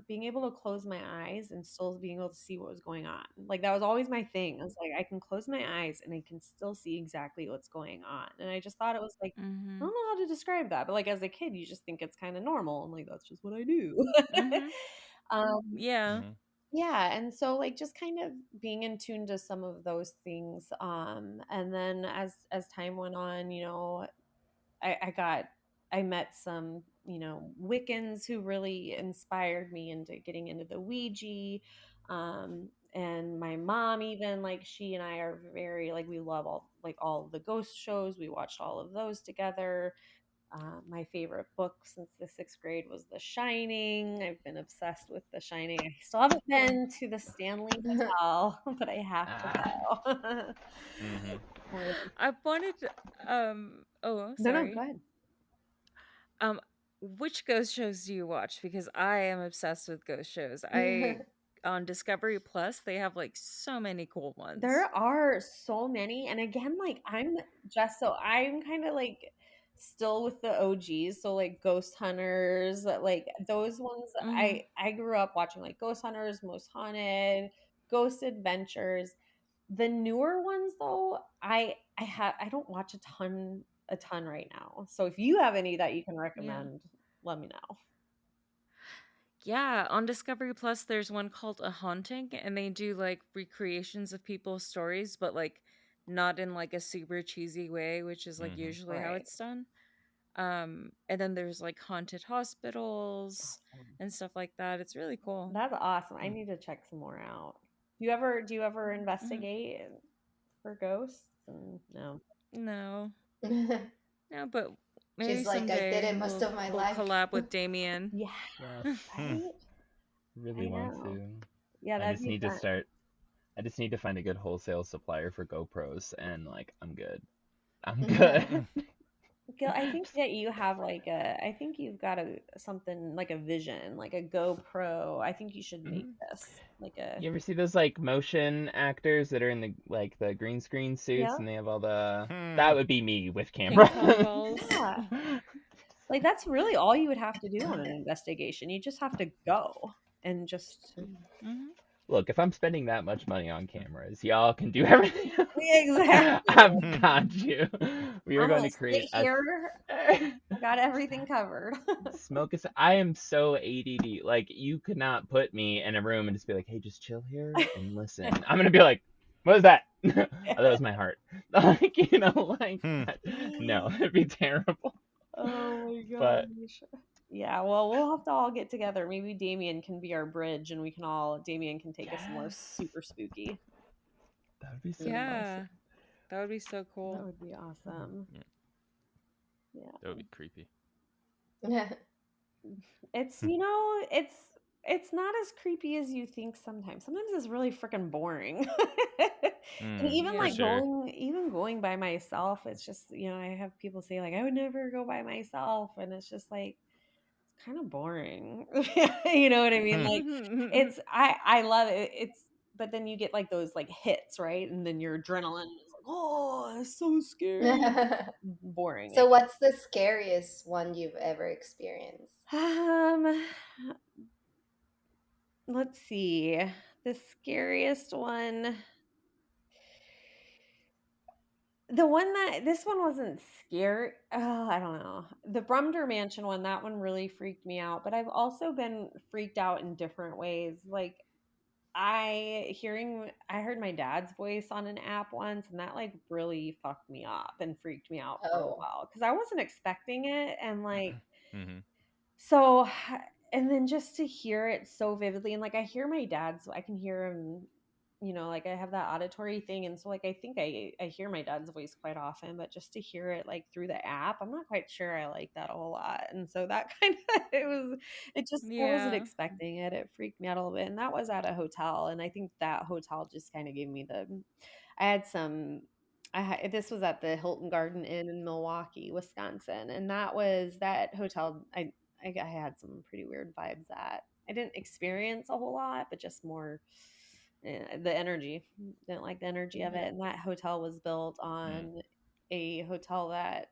being able to close my eyes and still being able to see what was going on. Like that was always my thing. I was like, I can close my eyes and I can still see exactly what's going on. And I just thought it was like, I Mm-hmm. don't know how to describe that, but like as a kid, you just think it's kind of normal and like that's just what I do. Mm-hmm. Yeah. Mhm. Yeah, and so like just kind of being in tune to some of those things. And then as time went on, I met some, Wiccans who really inspired me into getting into the Ouija. And my mom, even, like, she and I are very, like, we love all of the ghost shows. We watched all of those together. My favorite book since the 6th grade was The Shining. I've been obsessed with The Shining. I still haven't been to the Stanley Hotel, but I have to go. Mhm. I wanted to, oh, No, sorry. go ahead. Which ghost shows do you watch? Because I am obsessed with ghost shows. On Discovery Plus, they have like so many cool ones. There are so many. And again, like I'm kind of like still with the OGs. So like Ghost Hunters, like those ones. Mhm. I grew up watching like Ghost Hunters, Most Haunted, Ghost Adventures. The newer ones though, I don't watch a ton right now. So if you have any that you can Yeah. recommend, let me know. Yeah, on Discovery Plus, there's one called A Haunting, and they do like recreations of people's stories, but like not in like a super cheesy way, which is like Mhm. usually how Right. it's done. And then there's like haunted hospitals Awesome. and stuff like that. It's really cool. That's awesome. I Hmm. need to check some more out. Do you ever investigate for ghosts? No. No, no, but maybe She's like, I did someday it most of my we'll life. collab with Damien. Yeah, Yes, right? really I want know. to. Yeah, I that'd just be need to fun. start. I just need to find a good wholesale supplier for GoPros, and like I'm good. I'm good. Gil, I think that you have I think you've got something like a vision, like a GoPro. I think you should make this like a, You ever see those like motion actors that are in the green screen suits yeah, and they have all the Hmm. that would be me with Ping camera. pong balls. yeah. Like that's really all you would have to do on an investigation. You just have to go and just Mhm. Look, if I'm spending that much money on cameras, y'all can do everything. exactly. I've got you. We are I'm going gonna to create sit a here. I got everything covered. smoke us. I am so ADD. Like you could not put me in a room and just be like, "Hey, just chill here and listen." I'm gonna be like, "What is that?" Oh, that was my heart. Like like Hmm. that. No, it'd be terrible. Oh my But gosh. Yeah, well, we'll have to all get together. Maybe Damien can be our bridge and Damien can take us somewhere yes, super spooky. that would be so Yeah, awesome. that would be so That cool. would be awesome. Yeah. That would be creepy. It's, it's not as creepy as you think sometimes. Sometimes it's really freaking boring. And even Yeah. For like sure. going by myself, it's just, I have people say like I would never go by myself and it's just like it's kind of boring. You know what I mean? Like I love it. But then you get like those like hits, right? And then your adrenaline is like, oh, it's so scary. Boring. So what's the scariest one you've ever experienced? Let's see. The scariest one. The one this one wasn't scary. Oh, I don't know. The Brumder Mansion one, that one really freaked me out. But I've also been freaked out in different ways. Like I heard my dad's voice on an app once, and that like really fucked me up and freaked me out for a Oh. while because I wasn't expecting it, and like Mm-hmm. so, and then just to hear it so vividly, and like I hear my dad's, I can hear him, like I have that auditory thing, and so like I think I hear my dad's voice quite often, but just to hear it like through the app, I'm not quite sure I like that a whole lot, and so that kind of I wasn't Yeah. expecting it. It freaked me out a little bit, and that was at a hotel, and I think that hotel just kind of gave me I had some. This was at the Hilton Garden Inn in Milwaukee, Wisconsin, and that hotel. I had some pretty weird vibes at. I didn't experience a whole lot, but just more the energy. Didn't like the energy of it. And that hotel was built on a hotel that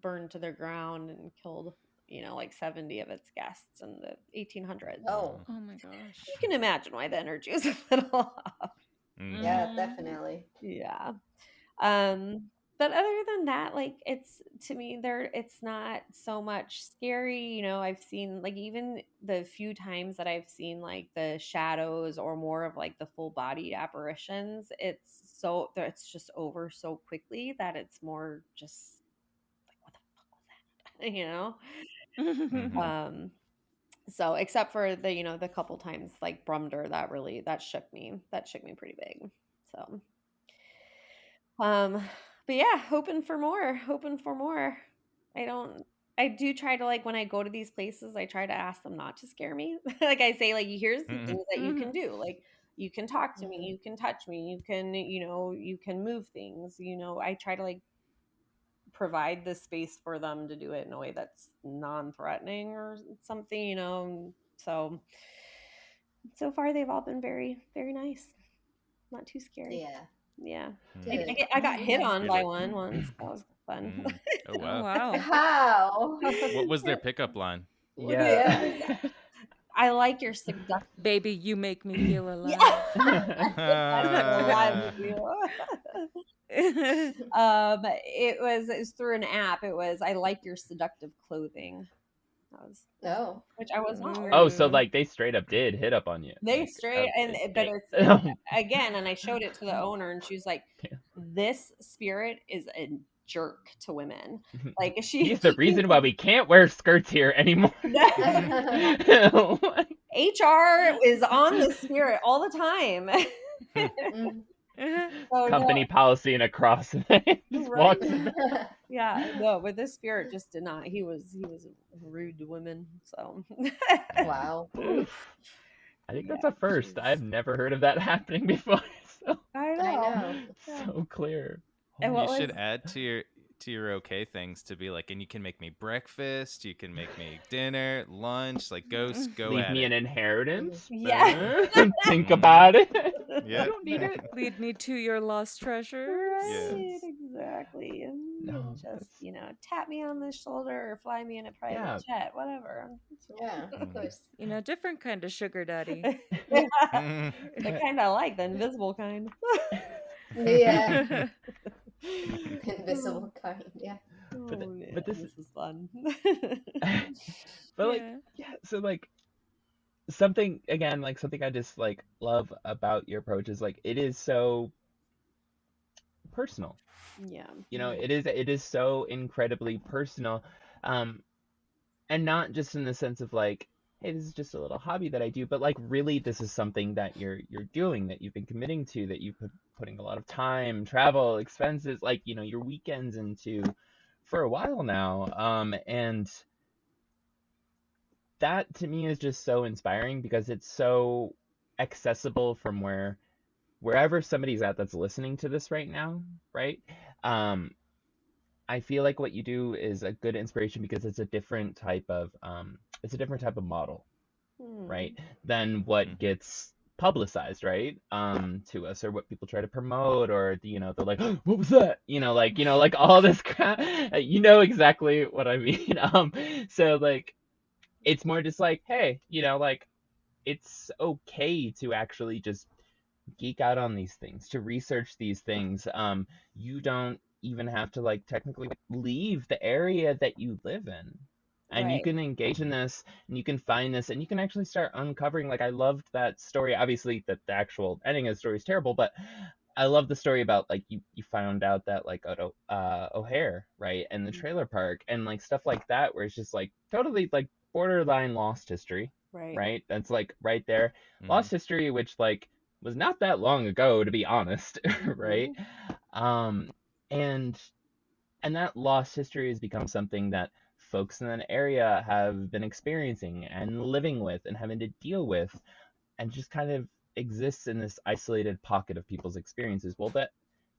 burned to the ground and killed, like 70 of its guests in the 1800s. Oh. Oh my gosh. You can imagine why the energy was a little off. Yeah, Mhm. definitely. Yeah. But other than that, like to me it's not so much scary. I've seen like even the few times that I've seen like the shadows or more of like the full bodied apparitions, it's just over so quickly that it's more just like what the fuck was that? Mm-hmm. So except for the couple times like Brumder, that shook me pretty big. So but yeah, hoping for more. I do try to, like, when I go to these places, I try to ask them not to scare me. Like I say, like, here's the Mm-hmm. things that you can Mhm. do. Like you can talk to me, Mhm. you can touch me, you can move things. I try to like provide the space for them to do it in a way that's non-threatening or something. So far they've all been very, very nice. Not too scary. Yeah. Yeah. Good. I got hit on You're by like, one once. That was fun. oh Oh wow. wow. How? What was their pickup line? Yeah. Yeah. I like your seductive. Baby, you make me feel alive. I'm so alive with you. It was through an app. It was I like your seductive clothing. That was No. which I was not Oh, wearing. so Ooh. like they straight up did hit up on you. They Like, straight but okay. it's again, and I showed it to the owner, and she was like, "This spirit is a jerk to women." Like He's the reason why we can't wear skirts here anymore. HR is on the spirit all the time. Mm. So Company policy and a cross, and then just Right. walks in. yeah, no, but this spirit just did not. He was rude to women. So Wow. Oof. I think that's Yeah, a first. jeez. I've never heard of that happening before. So, I I know. know. Yeah. so clear. And what You was should add to your okay things to be like, and you can make me breakfast, you can make me dinner, lunch, like go Leave at me an it. inheritance. Yeah. Think about it. Yeah. I don't need it. Lead me to your lost treasures. Right, Yes. exactly. And No, just, that's tap me on the shoulder or fly me in a private yeah. jet, whatever. Yeah, of course. Different kind of sugar daddy. The Mhm. kind I like, the invisible kind. Yeah. Invisible kind. Yeah. But Oh man, but this this is fun. but like Yeah. so like something again like something I just like love about your approach is like it is so personal. Yeah. It is so incredibly personal, um and not just in the sense of like, hey, this is just a little hobby that I do, but like really this is something that you're doing, that you've been committing to, that you've putting a lot of time, travel, expenses, like your weekends into for a while now, and that to me is just so inspiring because it's so accessible from wherever somebody's at that's listening to this right now, right? I feel like what you do is a good inspiration because it's a different type of model, right? Than what gets publicized, right? To us, or what people try to promote, or they're like, oh, what was that? Like all this crap. Exactly what I mean. So like it's more just like, hey, like it's okay to actually just geek out on these things, to research these things. You don't even have to like technically leave the area that you live in. And you Right. can engage in this and you can find this and you can actually start uncovering. Like, I loved that story. Obviously, that the actual ending of the story is terrible, but I love the story about like you found out that like O'Hare, right, and the trailer park and like stuff like that, where it's just like totally like borderline lost history, Right. right? That's like right there, Mhm. lost history, which like was not that long ago, to be honest, right? And that lost history has become something that folks in that area have been experiencing and living with and having to deal with, and just kind of exists in this isolated pocket of people's experiences. Well,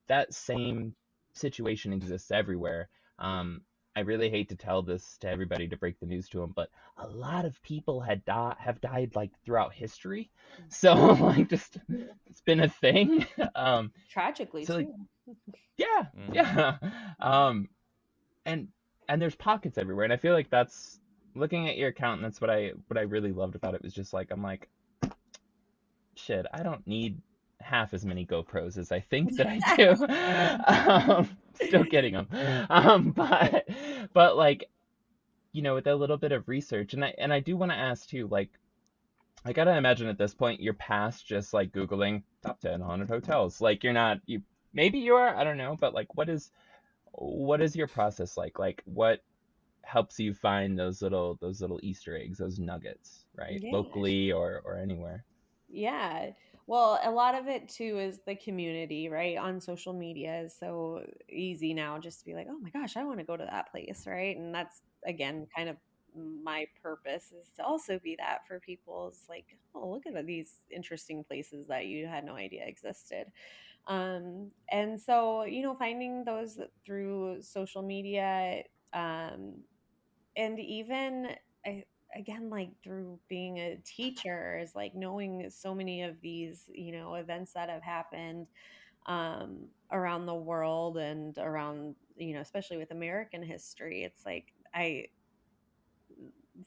that same situation exists everywhere. I really hate to tell this to everybody, to break the news to them, but a lot of people have died like throughout history. So like, just it's been a thing. Tragically So like, too. yeah, yeah. And there's pockets everywhere, and I feel like that's, looking at your account, and that's what I really loved about it, was just like, I'm like, shit, I don't need half as many GoPros as I think that I do. Still getting them. But like, with a little bit of research, and I do want to ask too, like, I gotta imagine at this point you're past just like Googling top 10 haunted hotels. Like, you're not, maybe you are, I don't know, but like, what is your process like? Like, what helps you find those little Easter eggs, those nuggets, right? Yeah. Locally or anywhere. Yeah. Well, a lot of it too is the community, right? On social media is so easy now just to be like, oh my gosh, I want to go to that place, right? And that's, again, kind of my purpose, is to also be that for people. It's like, oh, look at these interesting places that you had no idea existed. And so, finding those through social media, um, and even I, again, like through being a teacher, is like knowing so many of these events that have happened around the world and around, especially with American history. It's like,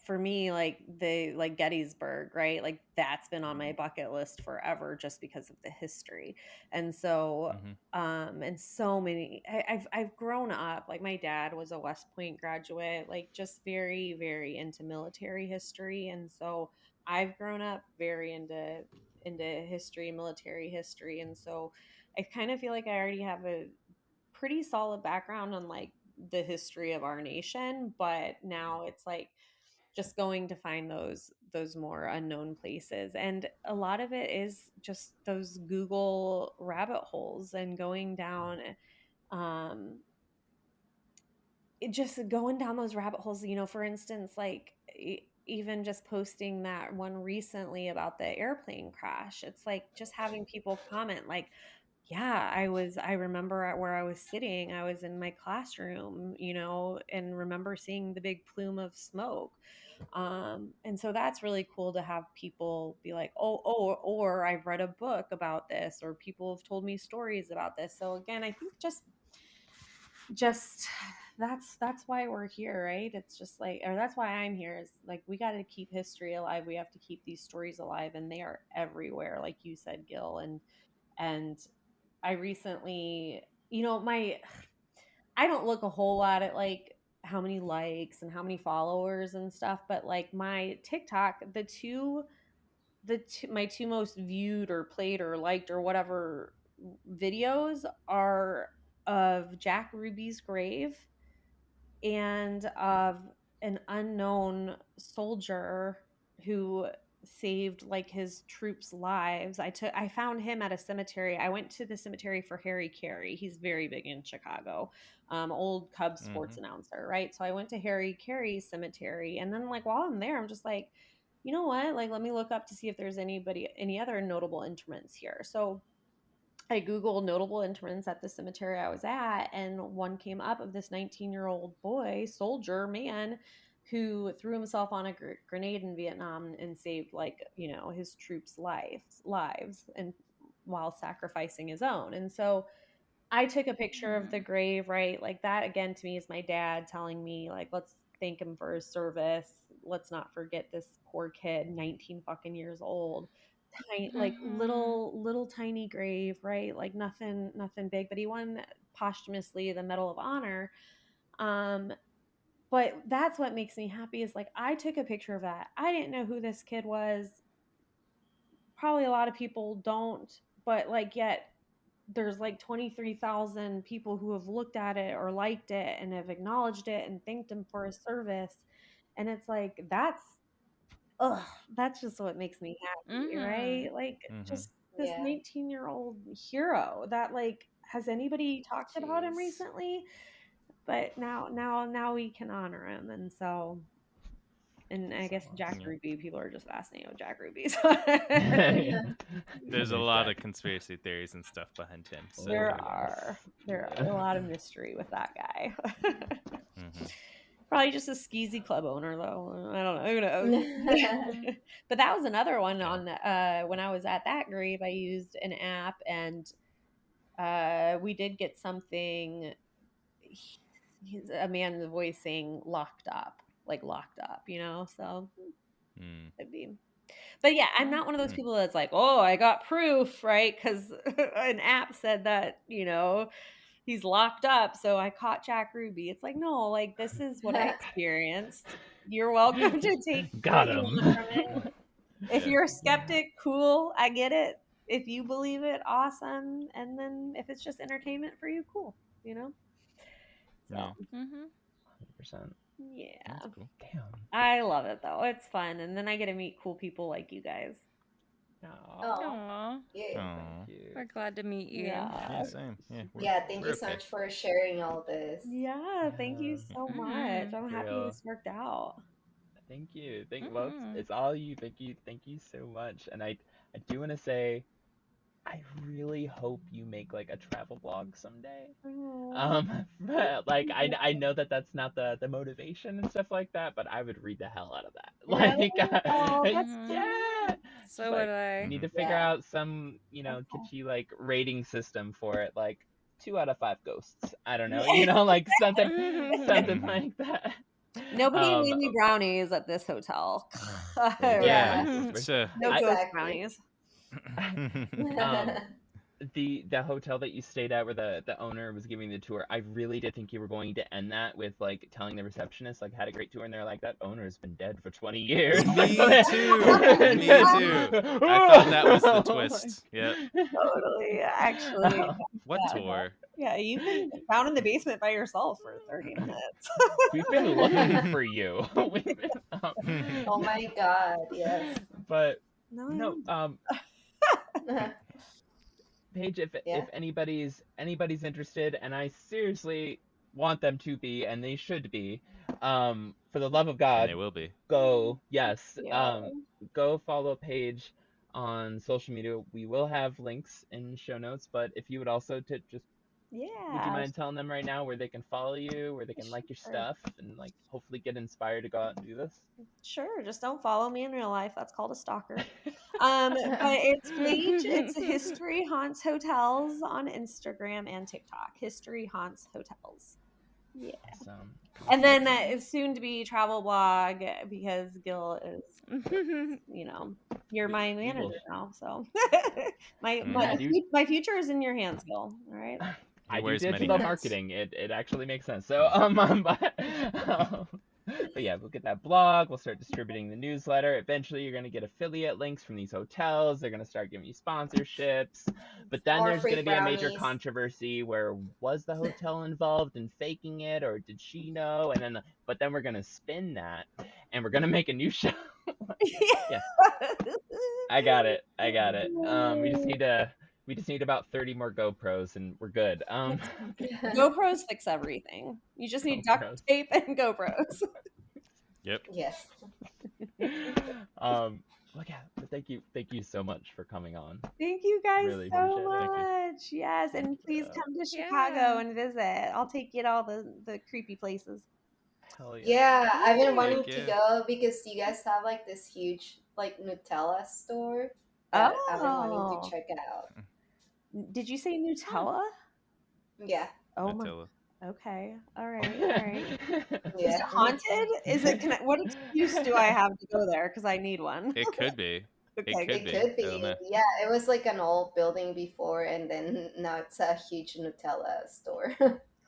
for me, like the like Gettysburg, right? Like that's been on my bucket list forever just because of the history. And so and so many, I've grown up, like my dad was a West Point graduate, like just very, very into military history. And so I've grown up very into history, military history. And so I kind of feel like I already have a pretty solid background on like the history of our nation, but now it's like just going to find those more unknown places. And a lot of it is just those Google rabbit holes and going down, um just going down those rabbit holes. For instance, like even just posting that one recently about the airplane crash, it's like just having people comment like, yeah, I remember at where I was sitting, I was in my classroom, and remember seeing the big plume of smoke. And so that's really cool to have people be like, or I've read a book about this, or people have told me stories about this. So again, I think just that's why we're here, right? It's just like, or that's why I'm here, is like, we got to keep history alive. We have to keep these stories alive, and they are everywhere, like you said, Gil. And I recently, I don't look a whole lot at like how many likes and how many followers and stuff, but like my TikTok, my two most viewed or played or liked or whatever videos are of Jack Ruby's grave and of an unknown soldier who saved like his troops' lives. I found him at a cemetery. I went to the cemetery for Harry Carey. He's very big in Chicago. Old Cubs sports announcer, right? So I went to Harry Carey's cemetery, and then like while I'm there, I'm just like, you know what? Like, let me look up to see if there's any other notable interments here. So I Googled notable interments at the cemetery I was at, and one came up of this 19-year-old boy, soldier man, who threw himself on a grenade in Vietnam and saved, like, his troops' lives, and while sacrificing his own. And so I took a picture of the grave, right? Like, that again to me is my dad telling me, like, let's thank him for his service. Let's not forget this poor kid, 19 fucking years old, tiny, like little tiny grave, right? Like nothing big, but he won posthumously the Medal of Honor. But that's what makes me happy is like I took a picture of that. I didn't know who this kid was. Probably a lot of people don't, but like yet there's like 23,000 people who have looked at it or liked it and have acknowledged it and thanked him for his service. And it's like that's just what makes me happy, right? Like just this 19-year-old hero that like has anybody talked about him recently? But now we can honor him, and so. And I guess Jack Ruby, people are just fascinated with Jack Ruby. So. There's a lot of conspiracy theories and stuff behind him. So there are a lot of mystery with that guy. Probably just a skeezy club owner, though. I don't know. Who knows? But that was another one on when I was at that grave. I used an app, and we did get something. He's a man's voice saying "locked up." Like locked up, you know, so it'd be, but yeah, I'm not one of those people that's like, oh, I got proof, right? Because an app said that, you know, he's locked up, so I caught Jack Ruby. It's like, no, like this is what I experienced. You're welcome to take got him from it. If you're a skeptic, cool, I get it. If you believe it, awesome. And then if it's just entertainment for you, cool, you know. So 100%. Yeah. That's cool. Damn. I love it though. It's fun. And then I get to meet cool people like you guys. Aww. Yeah. We're glad to meet you. Yeah, same. Thank you so much for sharing all this. Yeah, thank you so much. I'm happy this worked out. Thank you. Well, it's all you. Thank you so much. And I do want to say, I really hope you make like a travel blog someday. But, like I know that that's not the motivation and stuff like that, but I would read the hell out of that. Like, yeah. So would I. You need to figure out some, you know, kitschy like rating system for it, like 2 out of 5 ghosts. I don't know, you know, like something like that. Nobody made me brownies at this hotel. No ghost brownies. The hotel that you stayed at where the owner was giving the tour, I really did think you were going to end that with like telling the receptionist like had a great tour, and they're like, that owner's been dead for 20 years. Me too. I thought that was the twist. Yep. Totally. Actually. What tour? Yeah, you've been down in the basement by yourself for 30 minutes. We've been looking for you. Oh my god, yes. But no, Paige, if anybody's interested, and I seriously want them to be, and they should be, for the love of God, and they will be. Go follow Paige on social media. We will have links in show notes, but if you would also would you mind telling them right now where they can follow you, where they can like your stuff, and like hopefully get inspired to go out and do this? Sure, just don't follow me in real life. That's called a stalker. But it's Paige. It's History Haunts Hotels on Instagram and TikTok. History Haunts Hotels. Yeah. Awesome. And then it's soon to be travel blog because Gil is, you know, you're my manager now. So my future is in your hands, Gil. All right. I do digital marketing. It actually makes sense. So but yeah, we'll get that blog. We'll start distributing the newsletter. Eventually, you're going to get affiliate links from these hotels. They're going to start giving you sponsorships. But then there's going to be a major controversy where was the hotel involved in faking it, or did she know? And then we're going to spin that, and we're going to make a new show. Yeah, I got it. We just need about 30 more GoPros and we're good. GoPros fix everything. You just need duct tape and GoPros. Yep. Yes. Look at, but thank you so much for coming on. Thank you guys really so much. Yes, and please come to Chicago and visit. I'll take you to all the creepy places. Hell yeah. Yeah, I've been wanting to go because you guys have like this huge like Nutella store that I've been wanting to check out. Did you say Nutella? Yeah. Oh Nutella. my. Okay. All right. Yeah. Is it haunted? Is it? What excuse do I have to go there? Because I need one. It could be. It Okay. could It could be. I don't be. know. Yeah, it was like an old building before, and then now it's a huge Nutella store.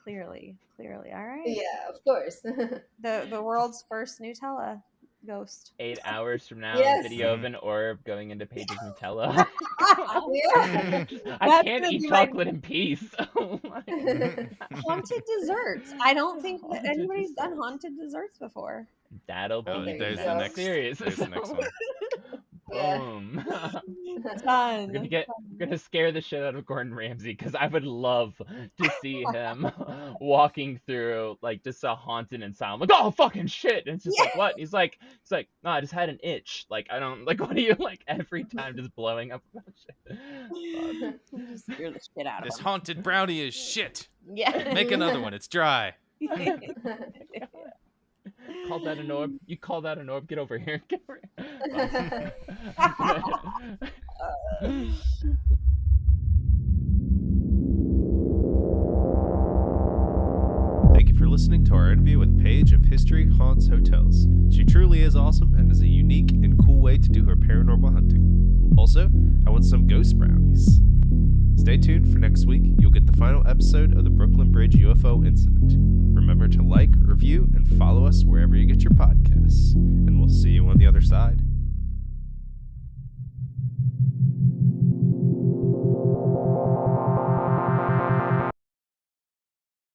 Clearly. All right. Yeah, of course. The world's first Nutella ghost. 8 hours from now, Yes. video of an orb going into Paige's Nutella. Yeah. I That's can't gonna eat be my- chocolate in peace. Oh my God. Haunted desserts. I don't think that Haunted anybody's done desserts. haunted desserts before. That'll be Oh, there you there's go. the next. serious. There's the next one. Yeah. Boom. Done. We're gonna scare the shit out of Gordon Ramsay because I would love to see him walking through like just a haunted asylum. Like, oh fucking shit! And it's just like what? He's like, no, I just had an itch. Like I don't like. What are you like every time just blowing up about shit? Just scare the shit out of This them. haunted brownie is shit. Yeah. Make another one. It's dry. Call that an orb? You call that an orb? Get over here. Get over here. Thank you for listening to our interview with Paige of History Haunts Hotels. She truly is awesome and is a unique and cool way to do her paranormal hunting. Also, I want some ghost brownies. Stay tuned for next week. You'll get the final episode of the Brooklyn Bridge UFO incident. Remember to like, review, and follow us wherever you get your podcasts. And we'll see you on the other side.